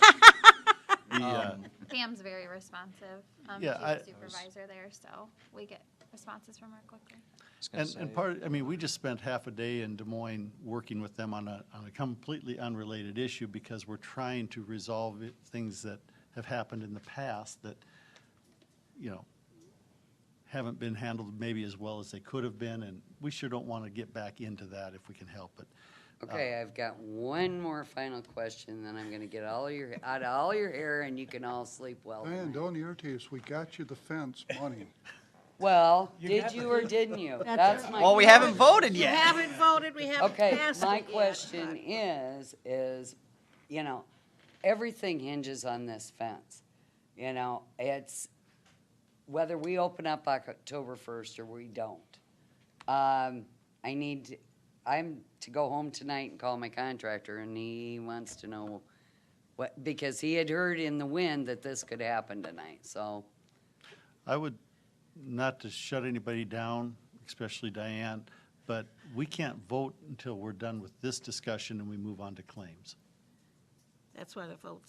Pam's very responsive. Yeah, She's the supervisor there, so we get responses from her quickly. And we just spent half a day in Des Moines working with them on a completely unrelated issue because we're trying to resolve things that have happened in the past that, haven't been handled maybe as well as they could have been, and we sure don't want to get back into that if we can help it. Okay, I've got one more final question, then I'm gonna get out of all your hair and you can all sleep well. Man, tonight. don't irritate us, we got you the fence money. Well, did you or didn't you? That's my. Well, we haven't voted You yet. haven't voted, we haven't Okay, passed it my yet, question but- is, everything hinges on this fence. It's whether we open up October 1st or we don't. I'm to go home tonight and call my contractor, and he wants to know because he had heard in the wind that this could happen tonight, so. I would, not to shut anybody down, especially Diane, but we can't vote until we're done with this discussion and we move on to claims. That's why the vote,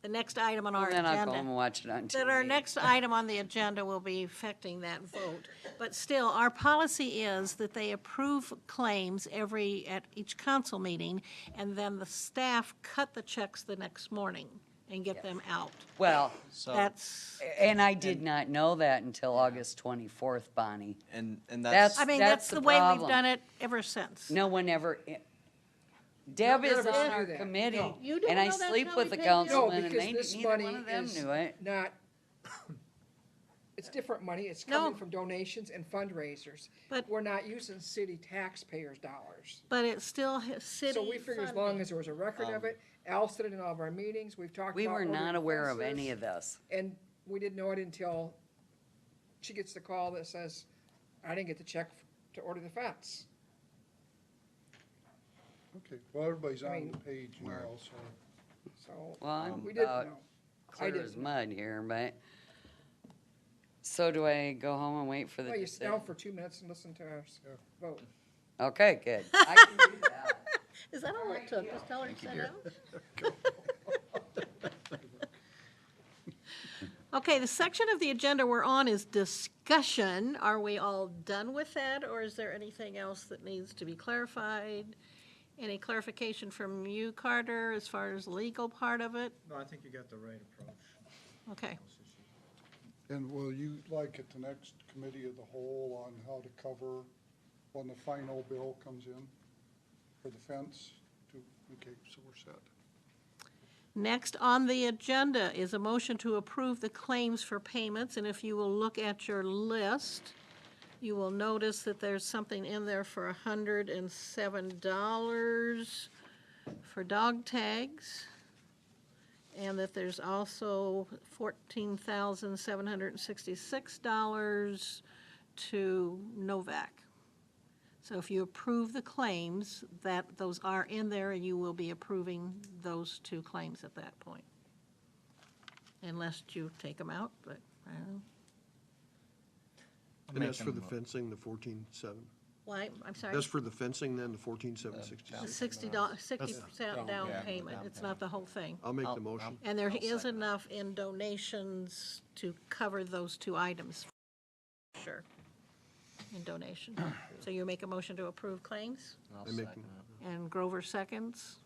the next item on our Then I'll go home and agenda. watch it on TV. That our next item on the agenda will be affecting that vote. But still, our policy is that they approve claims at each council meeting, and then the staff cut the checks the next morning and get them out. Well, That's, and I did not know that until August 24th, Bonnie. And That's- I mean, that's the way we've problem. done it ever since. No one ever, Deb is None of us on knew our that. committee, No. You don't and I know that's sleep how with we the pay bills? No, councilman, and because they, this neither money one of them is knew it. not, it's different money, it's No. coming from donations and fundraisers. But- We're not using city taxpayers' dollars. But it's still city So we figured as long funding. as there was a record of it, Al said it in all of our meetings, we've talked about. We were not ordering aware of fences, any of this. And we didn't know it until she gets the call that says, I didn't get the check to order the fence. Okay, well, everybody's I on mean- the page now, so. So, Well, I'm we didn't about know. I clear as didn't. mud here, but, so do I go home and wait for the Well, you sit down decision? for 2 minutes and listen to us vote. Okay, good. I can do that. Is that all it took? Just tell her to sit down? Okay, the section of the agenda we're on is discussion. Are we all done with that, or is there anything else that needs to be clarified? Any clarification from you, Carter, as far as the legal part of it? No, I think you got the right approach. Okay. And will you like at the next committee of the whole on how to cover when the final bill comes in for the fence? Okay, so we're set. Next on the agenda is a motion to approve the claims for payments, and if you will look at your list, you will notice that there's something in there for $107 for dog tags, and that there's also $14,766 to Novak. So if you approve the claims, those are in there, and you will be approving those two claims at that point. Unless you take them out, but I don't know. And that's for the fencing, the 14,700. Why, I'm sorry? That's for the fencing then, the 14,766. The $60 down payment, it's not the whole thing. I'll make the motion. And there is enough in donations to cover those two items, sure, in donation. So you make a motion to approve claims, I make them. and Grover seconds.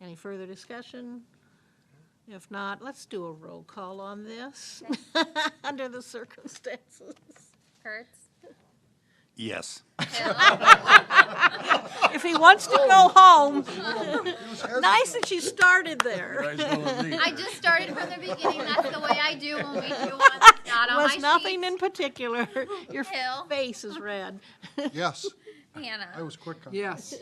Any further discussion? If not, let's do a roll call on this, under the circumstances. Kurtz? Yes. Hill? If he wants to go home, nice that you started there. I just started from the beginning. That's the way I do when we do one that's not on my Was sheet. nothing in particular. Your Hill. face is red. Yes, Hannah. I was quick on. Yes.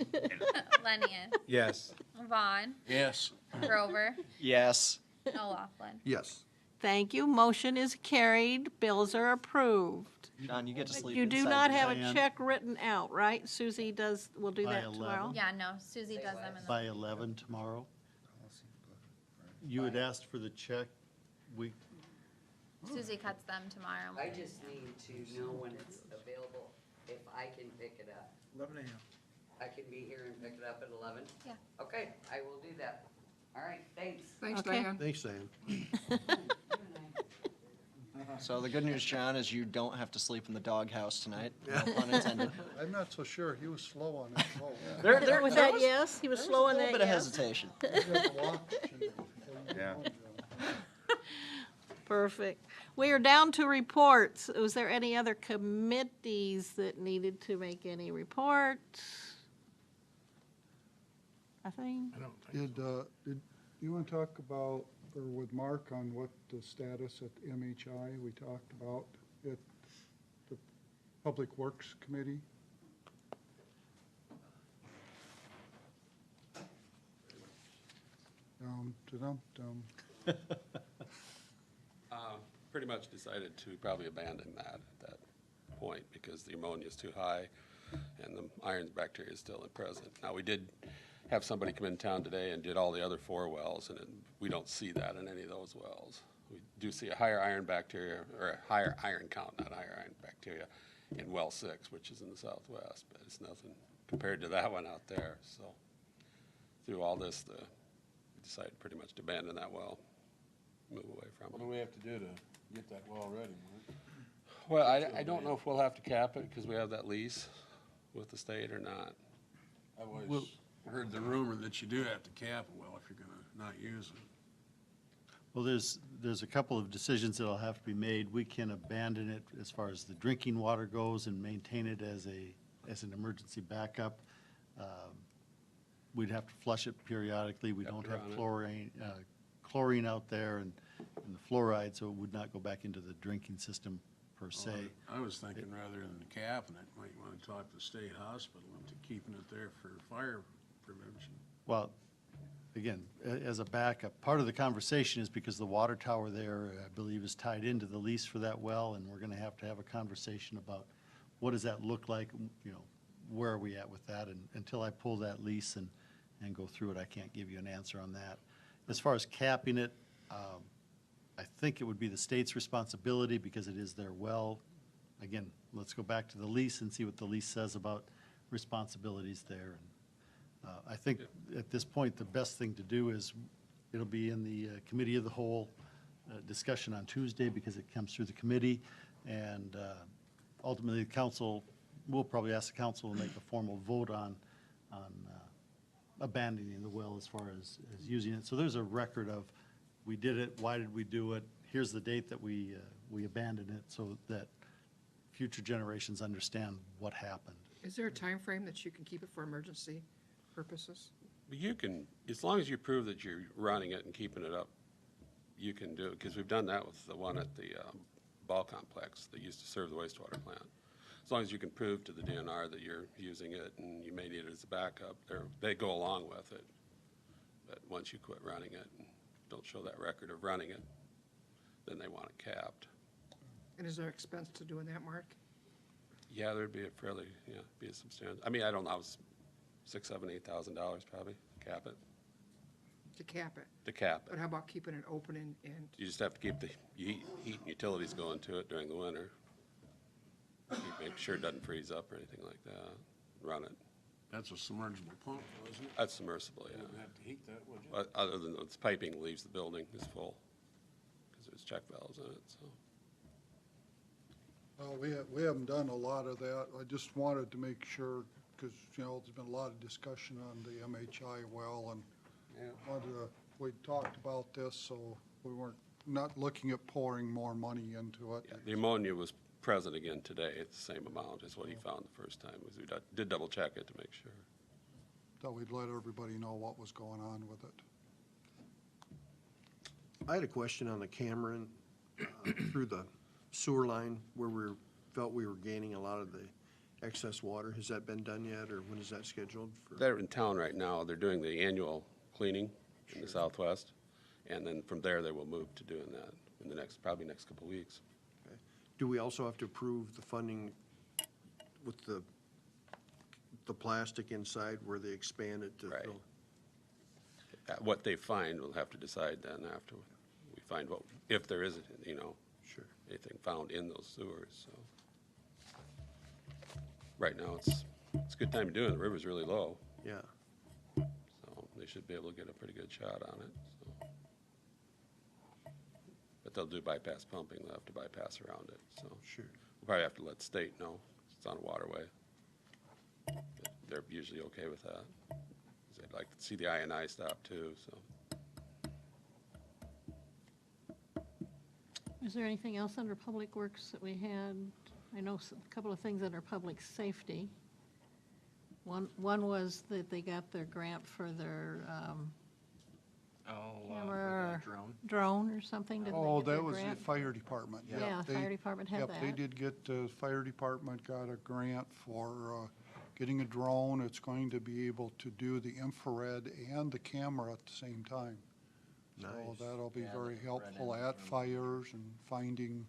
Lennian. Yes. Vaughn. Yes. Grover. Yes. O'Laughlin. Yes. Thank you. Motion is carried. Bills are approved. John, you get to sleep You do inside not the have a Diane. check written out, right? Susie will do By that tomorrow. 11? Yeah, no, Susie does them in the. By 11 tomorrow. You had asked for the check. We, Susie cuts them tomorrow. I just need to know when it's available, if I can pick it up. 11 a.m. I can be here and pick it up at 11? Yeah. Okay, I will do that. All right, thanks. Thanks, Okay. Diane. Thanks, Diane. So the good news, John, is you don't have to sleep in the doghouse tonight. No pun intended. I'm not so sure. He was slow on his vote. There Was there that was yes? He was there slow was on a little that bit of yes? hesitation. Yeah. Perfect. We are down to reports. Was there any other committees that needed to make any reports? Nothing? I don't think so. Did you want to talk about, or with Mark, on what the status at MHI we talked about at the Public Works Committee? Dum. Pretty much decided to probably abandon that at that point because the ammonia is too high and the iron bacteria is still present. Now, we did have somebody come in town today and did all the other 4 wells, and we don't see that in any of those wells. We do see a higher iron bacteria, or a higher iron count, not higher iron bacteria, in well 6, which is in the southwest, but it's nothing compared to that one out there. So through all this, we decided pretty much to abandon that well, move away from What do it. we have to do to get that well ready, Mark? Well, I don't know if we'll have to cap it because we have that lease with the state or not. I've always heard the rumor that you do have to cap a well if you're gonna not use it. well, there's a couple of decisions that'll have to be made. We can abandon it as far as the drinking water goes and maintain it as an emergency backup. We'd have to flush it periodically. We don't have chlorine out there and the fluoride, so it would not go back into the drinking system per se. I was thinking rather than capping it, might wanna talk to the state hospital into keeping it there for fire prevention. Well, again, as a backup, part of the conversation is because the water tower there, I believe, is tied into the lease for that well, and we're gonna have to have a conversation about what does that look like, you know, where are we at with that? And until I pull that lease and go through it, I can't give you an answer on that. As far as capping it, I think it would be the state's responsibility because it is their well. Again, let's go back to the lease and see what the lease says about responsibilities there. And I think at this point, the best thing to do is, it'll be in the committee of the whole discussion on Tuesday because it comes through the committee. And ultimately, the council, we'll probably ask the council to make a formal vote on abandoning the well as far as using it. So there's a record of, we did it, why did we do it? Here's the date that we abandoned it so that future generations understand what happened. Is there a time frame that you can keep it for emergency purposes? You can, as long as you prove that you're running it and keeping it up, you can do it, because we've done that with the one at the ball complex that used to serve the wastewater plant. As long as you can prove to the DNR that you're using it and you may need it as a backup, they go along with it. But once you quit running it and don't show that record of running it, then they want it capped. And is there expense to doing that, Mark? Yeah, there'd be be a substantial, I mean, I don't know, it's $6,000, $7,000, $8,000 probably, cap it, To cap it? to cap But it. how about keeping it open and You just have to keep the heat and utilities going to it during the winter. Make sure it doesn't freeze up or anything like that. Run it. That's a submergible pump, isn't it? That's submersible, You yeah. wouldn't have to heat that, would you? But other than its piping leaves the building is full because there's check valves in it, so. We haven't done a lot of that. I just wanted to make sure, because, you know, there's been a lot of discussion on the MHI well, and we talked about this, so we weren't, not looking at pouring more money into it. Yeah, the ammonia was present again today. It's the same amount as what he found the first time. We did double check it to make sure. Thought we'd let everybody know what was going on with it. I had a question on the Cameron through the sewer line where felt we were gaining a lot of the excess water. Has that been done yet, or when is that scheduled for? They're in town right now. They're doing the annual cleaning in the southwest. And then from there, they will move to doing that in the probably next couple of weeks. Okay. Do we also have to approve the funding with the plastic inside where they expand it to Right. fill? What they find, we'll have to decide then after we find if there is, Sure. anything found in those sewers, so. Right now, it's a good time to do it. The river's really low, Yeah. so they should be able to get a pretty good shot on it, so. But they'll do bypass pumping. They'll have to bypass around it, so. Sure. We'll probably have to let the state know. It's on a waterway. But they're usually okay with that. 'Cause they'd like to see the I&I stop too, so. Is there anything else under Public Works that we had? I know a couple of things under Public Safety. One was that they got their grant for their camera or drone or something. Didn't they Oh, get their that was the grant? fire department. Yep, Yeah, they- fire department had Yep, they that. did get, fire department got a grant for getting a drone. It's going to be able to do the infrared and the camera at the same time. So Nice. that'll be Yeah, very the helpful infrared at and- fires and finding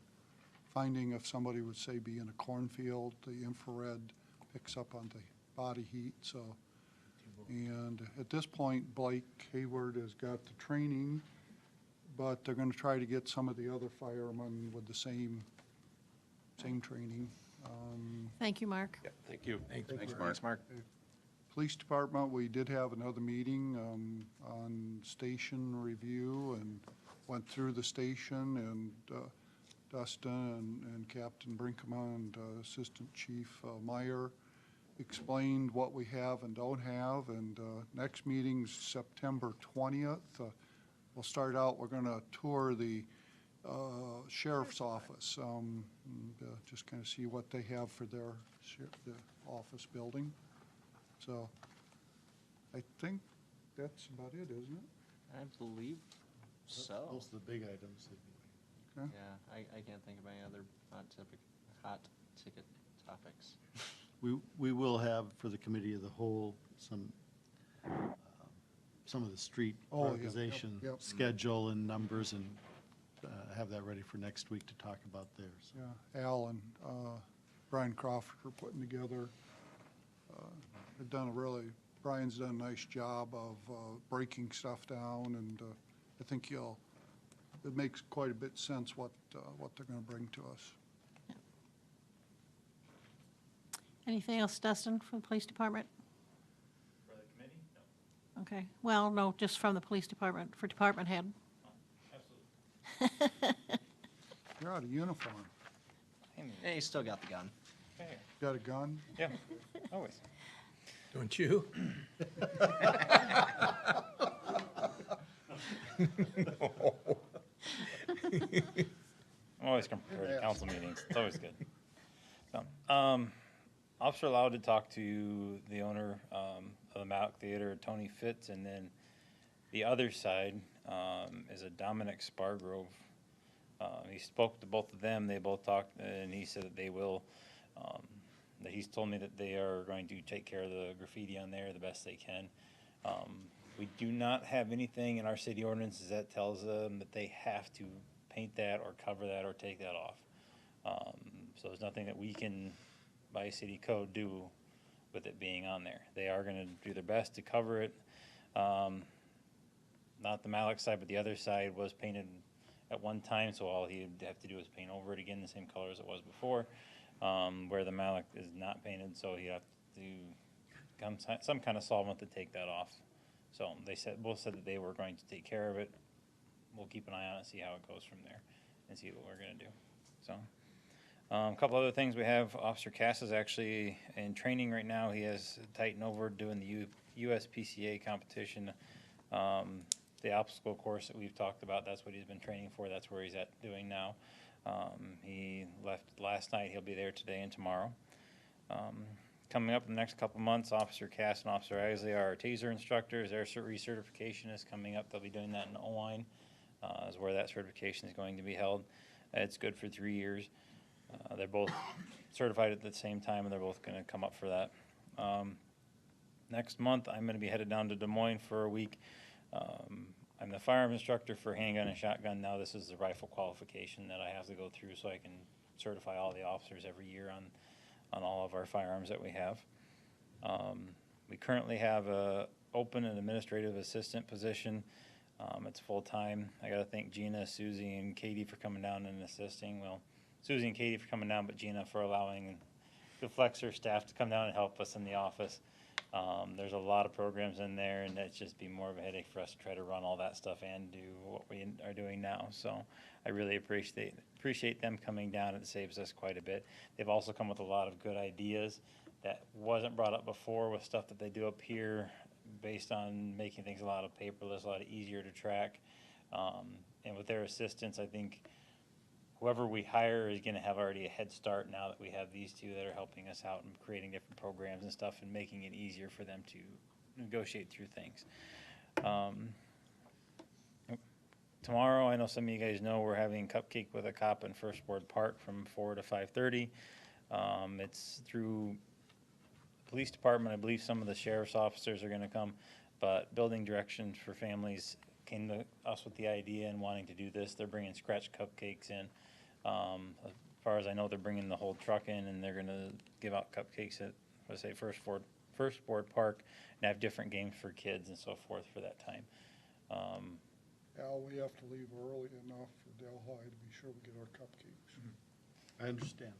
if somebody would say be in a cornfield, the infrared picks up on the body heat, so. And at this point, Blake Hayward has got the training, but they're gonna try to get some of the other firemen with the same training. Thank you, Mark. Yeah, thank you. Thanks, Mark. Police Department, we did have another meeting on station review and went through the station, and Dustin and Captain Brinkema and Assistant Chief Meyer explained what we have and don't have, and next meeting's September 20th. We'll start out, we're going to tour the sheriff's office, and just kind of see what they have for the office building. So I think that's about it, isn't it? I believe so. Those are the big items. Okay. Yeah, I can't think of any other hot ticket topics. We will have, for the committee of the whole, some of the street Oh, yeah. organization Yep. schedule and numbers, and have that ready for next week to talk about theirs. Yeah, Al and Brian Crawford are putting together, they've done Brian's done a nice job of breaking stuff down, and I think it makes quite a bit sense what they're gonna bring to us. Anything else, Dustin, from the Police Department? For the committee? No. Okay, well, no, just from the Police Department, for Department Head. Absolutely. You're out of uniform. Hey, you still got the gun. Got a gun? Yeah, always. Don't you? I'm always prepared to council meetings. It's always good. So, Officer allowed to talk to the owner of the Malik Theater, Tony Fitz, and then the other side is a Dominic Spargrove. He spoke to both of them. They both talked, and he said that they will. That he's told me that they are going to take care of the graffiti on there the best they can. We do not have anything in our city ordinances that tells them that they have to paint that or cover that or take that off. So there's nothing that we can, by city code, do with it being on there. They are gonna do their best to cover it. Not the Malik side, but the other side was painted at one time, so all he'd have to do is paint over it again, the same color as it was before. Where the Malik is not painted, so he'd have to come some kind of solvent to take that off. So they both said that they were going to take care of it. We'll keep an eye on it, see how it goes from there, and see what we're gonna do. So, a couple other things we have. Officer Cass is actually in training right now. He has Titan over doing the USPCA competition. The obstacle course that we've talked about, that's what he's been training for. That's where he's at doing now. He left last night. He'll be there today and tomorrow. Coming up in the next couple months, Officer Cass and Officer Isley are our TASER instructors. Their recertification is coming up. They'll be doing that in Owine, is where that certification is going to be held. It's good for 3 years. They're both certified at the same time, and they're both going to come up for that. Next month, I'm going to be headed down to Des Moines for a week. I'm the firearm instructor for handgun and shotgun. Now this is the rifle qualification that I have to go through so I can certify all the officers every year on all of our firearms that we have. We currently have a open and administrative assistant position. It's full-time. I got to thank Gina, Susie, and Katie for coming down and assisting. Well, Susie and Katie for coming down, but Gina for allowing the Flexer staff to come down and help us in the office. There's a lot of programs in there, and it's just be more of a headache for us to try to run all that stuff and do what we are doing now. So I really appreciate them coming down. It saves us quite a bit. They've also come with a lot of good ideas that wasn't brought up before with stuff that they do up here based on making things a lot of paperless, a lot easier to track. And with their assistance, I think whoever we hire is going to have already a head start now that we have these two that are helping us out and creating different programs and stuff and making it easier for them to negotiate through things. Tomorrow, I know some of you guys know we're having Cupcake with a Cop in First Ward Park from 4 to 5:30. It's through the police department. I believe some of the sheriff's officers are going to come, but Building Directions for Families came to us with the idea and wanting to do this. They're bringing scratch cupcakes in. As far as I know, they're bringing the whole truck in, and they're going to give out cupcakes at, let's say, First Ward Park, and have different games for kids and so forth for that time. Al, we have to leave early enough for Delhi to be sure we get our cupcakes. I understand.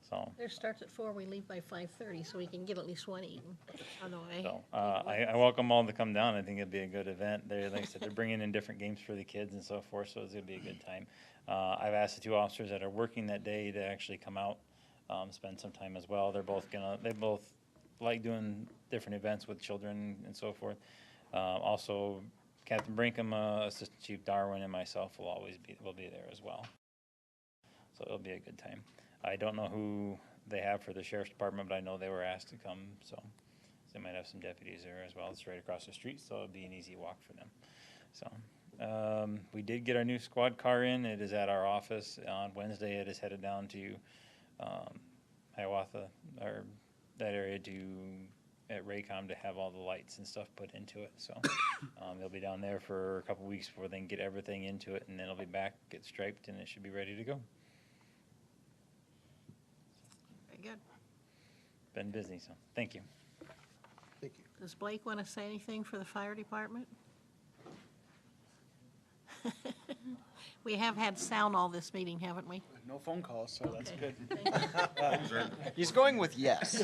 So, There starts at 4, we leave by 5:30, so we can get at least one eaten on the way. so I welcome all to come down. I think it'd be a good event. They, like I said, they're bringing in different games for the kids and so forth, so it's gonna be a good time. I've asked the 2 officers that are working that day to actually come out, spend some time as well. They both like doing different events with children and so forth. Also, Captain Brinkham, Assistant Chief Darwin, and myself will be there as well. So it'll be a good time. I don't know who they have for the sheriff's department, but I know they were asked to come, so they might have some deputies there as well. It's right across the street, so it'll be an easy walk for them. So we did get our new squad car in. It is at our office. On Wednesday, it is headed down to Hiawatha, or that area, at Raycom to have all the lights and stuff put into it. So they'll be down there for a couple weeks before they can get everything into it, and then it'll be back, get striped, and it should be ready to go. Very good. Been busy, so thank you. Thank you. Does Blake want to say anything for the fire department? We have had sound all this meeting, haven't we? No phone calls, so that's Okay. good. He's going with yes.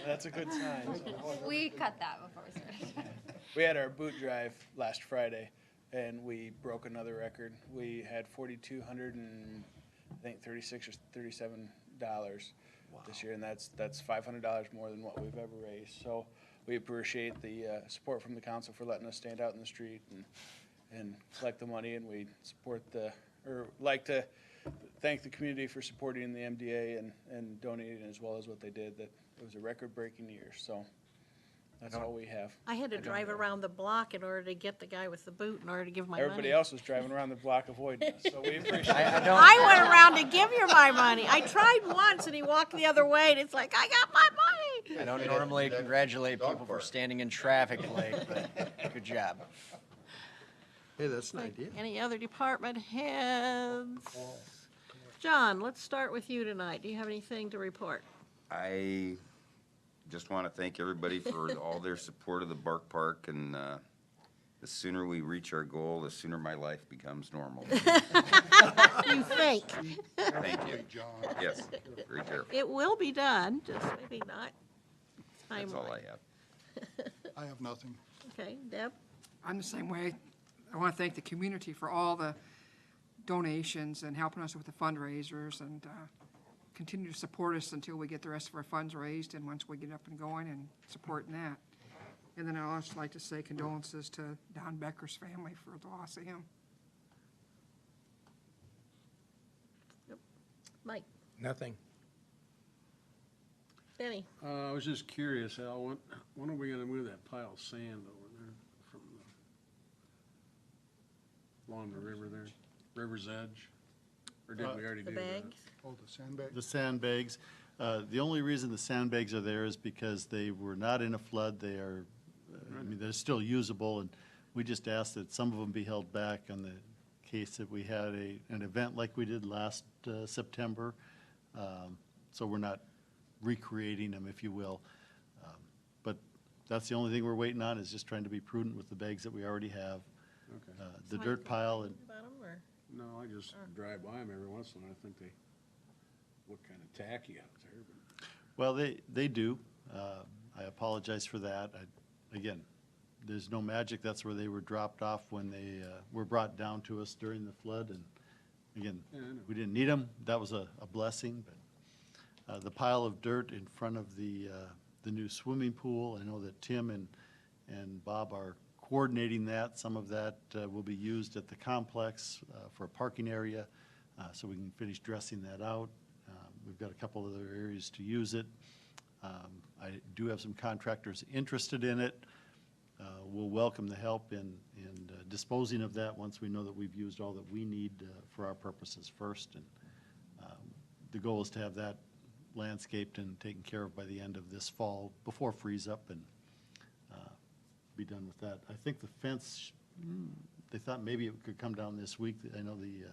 That's a good sign. We cut that before we started. We had our boot drive last Friday, and we broke another record. We had $4,200 and I think $36 or $37 this year, and that's $500 more than what we've ever raised. So we appreciate the support from the council for letting us stand out in the street and collect the money, and we like to thank the community for supporting the MDA and donating as well as what they did. That it was a record-breaking year, so that's all we have. I had to drive around the block in order to get the guy with the boot in order to give my money. Everybody else was driving around the block avoiding us, so we appreciate it. I went around to give you my money. I tried once, and he walked the other way, and it's like, I got my money. I don't normally congratulate people for standing in traffic late, but good job. Hey, that's an idea. Any other department heads? John, let's start with you tonight. Do you have anything to report? I just want to thank everybody for all their support of the Bark Park, and the sooner we reach our goal, the sooner my life becomes normal. You think? Thank you. Yes, very careful. It will be done, just maybe not That's all I timely. have. I have nothing. Okay, Deb? I'm the same way. I want to thank the community for all the donations and helping us with the fundraisers, and continue to support us until we get the rest of our funds raised, and once we get up and going and supporting that. And then I'd also like to say condolences to Don Becker's family for the loss of him. Mike? Nothing. Benny? I was just curious, Al, when are we gonna move that pile of sand over there from along the river there, river's edge? Or did we already do that? Oh, the sandbag? The sandbags. The only reason the sandbags are there is because they were not in a flood. They are, I mean, they're still usable, and we just asked that some of them be held back on the case that we had an event like we did last September. So we're not recreating them, if you will. But that's the only thing we're waiting on, is just trying to be prudent with the bags that we already have. Okay. The dirt pile, and About 'em, or? No, I just drive by them every once in a while. I think they look kind of tacky out there, but. well, they do. I apologize for that. Again, there's no magic. That's where they were dropped off when they were brought down to us during the flood. And again, Yeah, I know. we didn't need them. That was a blessing. But the pile of dirt in front of the new swimming pool, I know that Tim and Bob are coordinating that. Some of that will be used at the complex for a parking area, so we can finish dressing that out. We've got a couple other areas to use it. I do have some contractors interested in it. We'll welcome the help in disposing of that once we know that we've used all that we need for our purposes first. And the goal is to have that landscaped and taken care of by the end of this fall, before freeze up, and be done with that. I think the fence, they thought maybe it could come down this week. I know the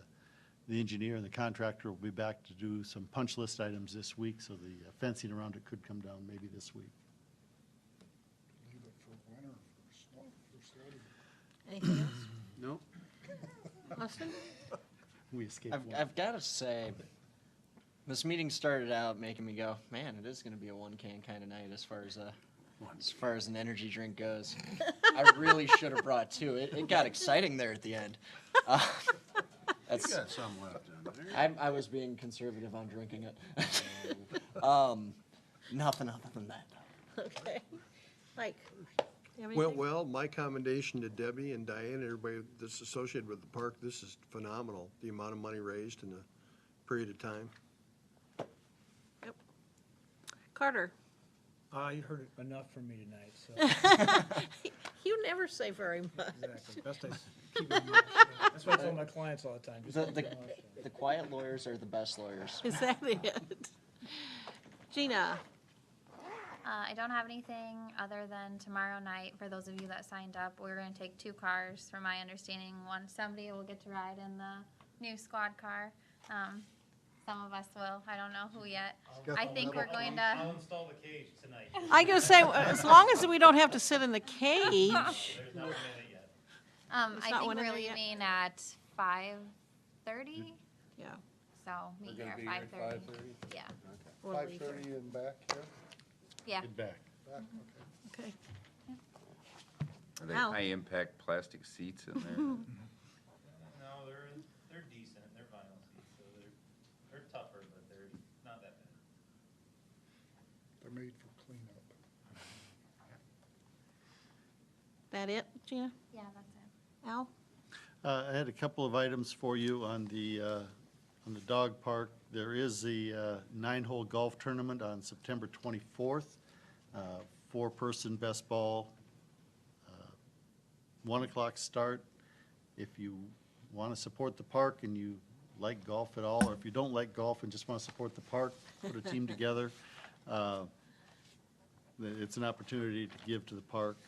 engineer and the contractor will be back to do some punch list items this week, so the fencing around it could come down maybe this week. Leave it for winter, for snow, for sledding. Anything else? No. Austin? We escaped one. I've got to say, this meeting started out making me go, man, it is going to be a one can kind of night as far as an energy drink goes. I really should have brought two. It got exciting there at the end. You That's, got some left in there. I was being conservative on drinking it. Nothing other than that. Okay. Mike? you have Well, anything? well, my commendation to Debbie and Diane, everybody that's associated with the park. This is phenomenal, the amount of money raised in a period of time. Yep. Carter? You heard enough from me tonight, so. You never say very much. Exactly. Best I keep it in mind. That's what I tell my clients all the time. Just keep it in mind. The quiet lawyers are the best lawyers. Is that it? Gina? I don't have anything other than tomorrow night, for those of you that signed up, we're gonna take 2 cars, from my understanding. Somebody will get to ride in the new squad car. Some of us will, I don't know who yet. I think we're going to, I'll install the cage tonight. I gotta say, as long as we don't have to sit in the cage. There's not one in it yet. There's I not think one in we're there yet? leaving at 5:30, Yeah. so meet We're here gonna at be here at 5:30. 5:30? Yeah, We'll leave here. 5:30 and back here? yeah. Get back. Back, okay. Okay. Are they Al? high-impact plastic seats in there? No, they're decent, they're vinyl seats, so they're tougher, but they're not that bad. They're made for cleanup. That it, Gina? Yeah, that's it. Al? I had a couple of items for you on the dog park. There is the 9-hole golf tournament on September 24th. 4-person best ball, 1 o'clock start. If you want to support the park and you like golf at all, or if you don't like golf and just want to support the park, put a team together. It's an opportunity to give to the park.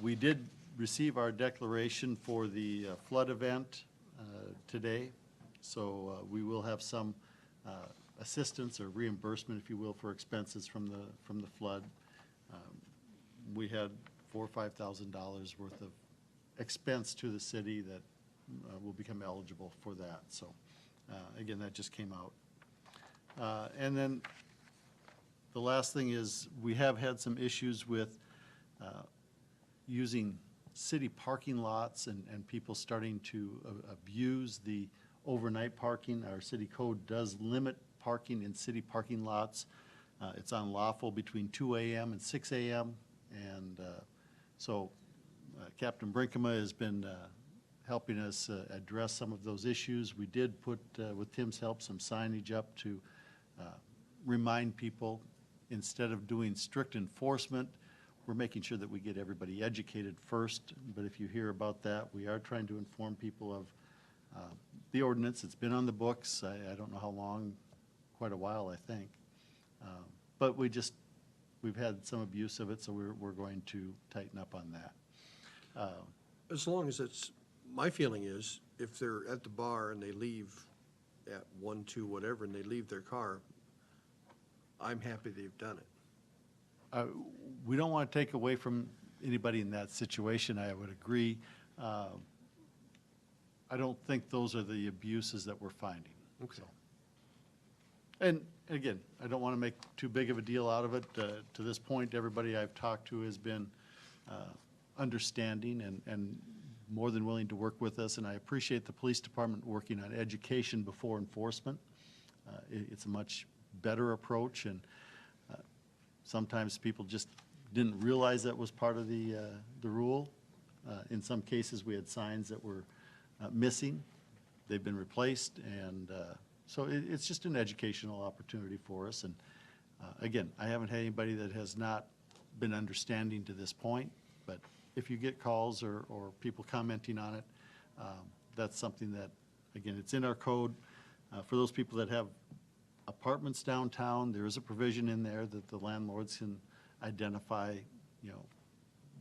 We did receive our declaration for the flood event today, so we will have some assistance or reimbursement, if you will, for expenses from the flood. We had $4,000 or $5,000 worth of expense to the city that will become eligible for that. So, again, that just came out. And then the last thing is, we have had some issues with using city parking lots and people starting to abuse the overnight parking. Our city code does limit parking in city parking lots. It's unlawful between 2 a.m. and 6 a.m. And so Captain Brinkema has been helping us address some of those issues. We did put, with Tim's help, some signage up to remind people, instead of doing strict enforcement, we're making sure that we get everybody educated first. But if you hear about that, we are trying to inform people of the ordinance. It's been on the books. I don't know how long, quite a while, I think. But we've had some abuse of it, so we're going to tighten up on that. As long as it's, my feeling is, if they're at the bar and they leave at 1, 2, whatever, and they leave their car, I'm happy they've done it. We don't want to take away from anybody in that situation, I would agree. I don't think those are the abuses that we're finding. Okay. And again, I don't want to make too big of a deal out of it. To this point, everybody I've talked to has been understanding and more than willing to work with us, and I appreciate the police department working on education before enforcement. It's a much better approach, and sometimes people just didn't realize that was part of the rule. In some cases, we had signs that were missing. They've been replaced, and so it's just an educational opportunity for us. And again, I haven't had anybody that has not been understanding to this point, but if you get calls or people commenting on it, that's something that, again, it's in our code. For those people that have apartments downtown, there is a provision in there that the landlords can identify,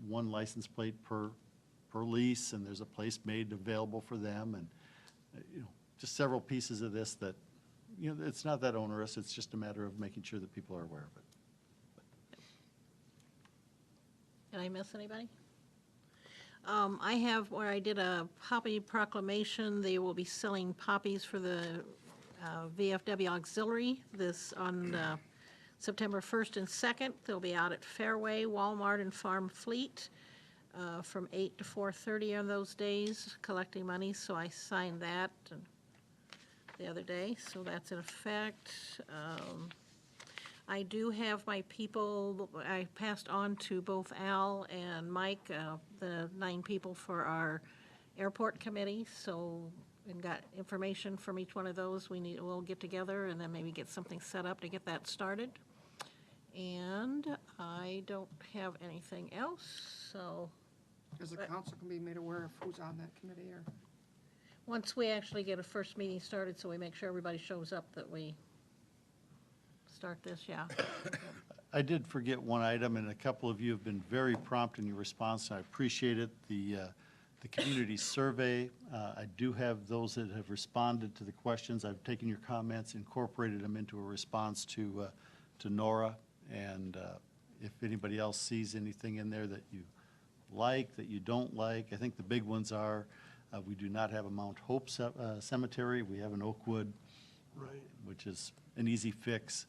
one license plate per lease, and there's a place made available for them, and, just several pieces of this that, it's not that onerous. It's just a matter of making sure that people are aware of it. Did I miss anybody? I have where I did a poppy proclamation. They will be selling poppies for the VFW Auxiliary this on September 1st and 2nd. They'll be out at Fairway, Walmart, and Farm Fleet from 8 to 4:30 on those days, collecting money. So I signed that the other day, so that's in effect. I do have my people, I passed on to both Al and Mike, the 9 people for our airport committee, so we've got information from each one of those. We'll get together and then maybe get something set up to get that started. And I don't have anything else, so. As the council can be made aware of who's on that committee, or? Once we actually get a first meeting started, so we make sure everybody shows up, that we start this, yeah. I did forget one item, and a couple of you have been very prompt in your response, and I appreciate it. The community survey, I do have those that have responded to the questions. I've taken your comments, incorporated them into a response to Nora, and if anybody else sees anything in there that you like, that you don't like, I think the big ones are, we do not have a Mount Hope cemetery. We have an Oakwood, Right. which is an easy fix.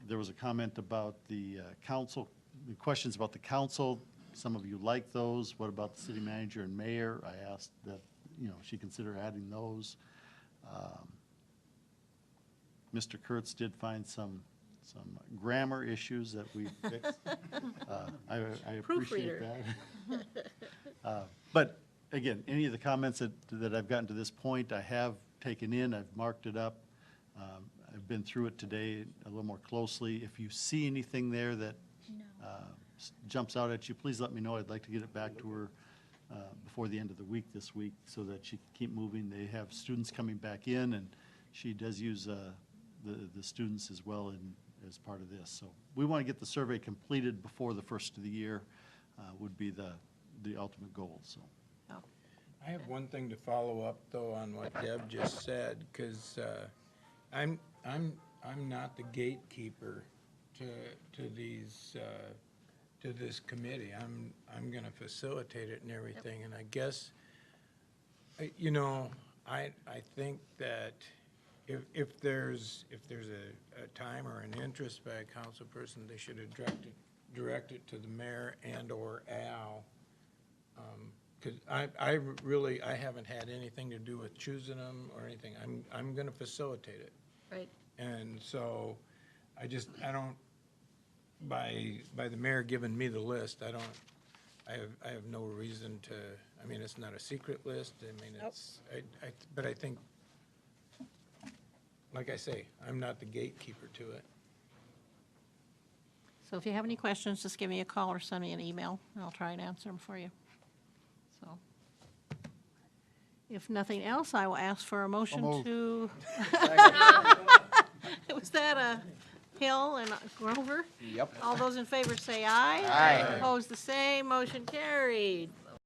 There was a comment about the council, questions about the council. Some of you like those. What about the city manager and mayor? I asked that, she consider adding those. Mr. Kurtz did find some grammar issues that we fixed. I appreciate that. But again, any of the comments that I've gotten to this point, I have taken in, I've marked it up. I've been through it today a little more closely. If you see anything there that jumps out at you, please let me know. I'd like to get it back to her before the end of the week this week so that she can keep moving. They have students coming back in, and she does use the students as well as part of this. So we want to get the survey completed before the first of the year would be the ultimate goal, so. I have one thing to follow up, though, on what Deb just said, because I'm not the gatekeeper to these to this committee. I'm going to facilitate it and everything, and I guess I think that if there's a time or an interest by a council person, they should have direct it to the mayor and or Al. Because I haven't had anything to do with choosing them or anything. I'm going to facilitate it. Right. And so I don't, by the mayor giving me the list, I have no reason to, I mean, it's not a secret list, I mean, it's, but I think, like I say, I'm not the gatekeeper to it. So if you have any questions, just give me a call or send me an email, and I'll try and answer them for you. So, if nothing else, I will ask for a motion moved. to. Was that a Hill and Grover? Yep. All those in favor say aye. Aye. Opposed, the same. Motion carried.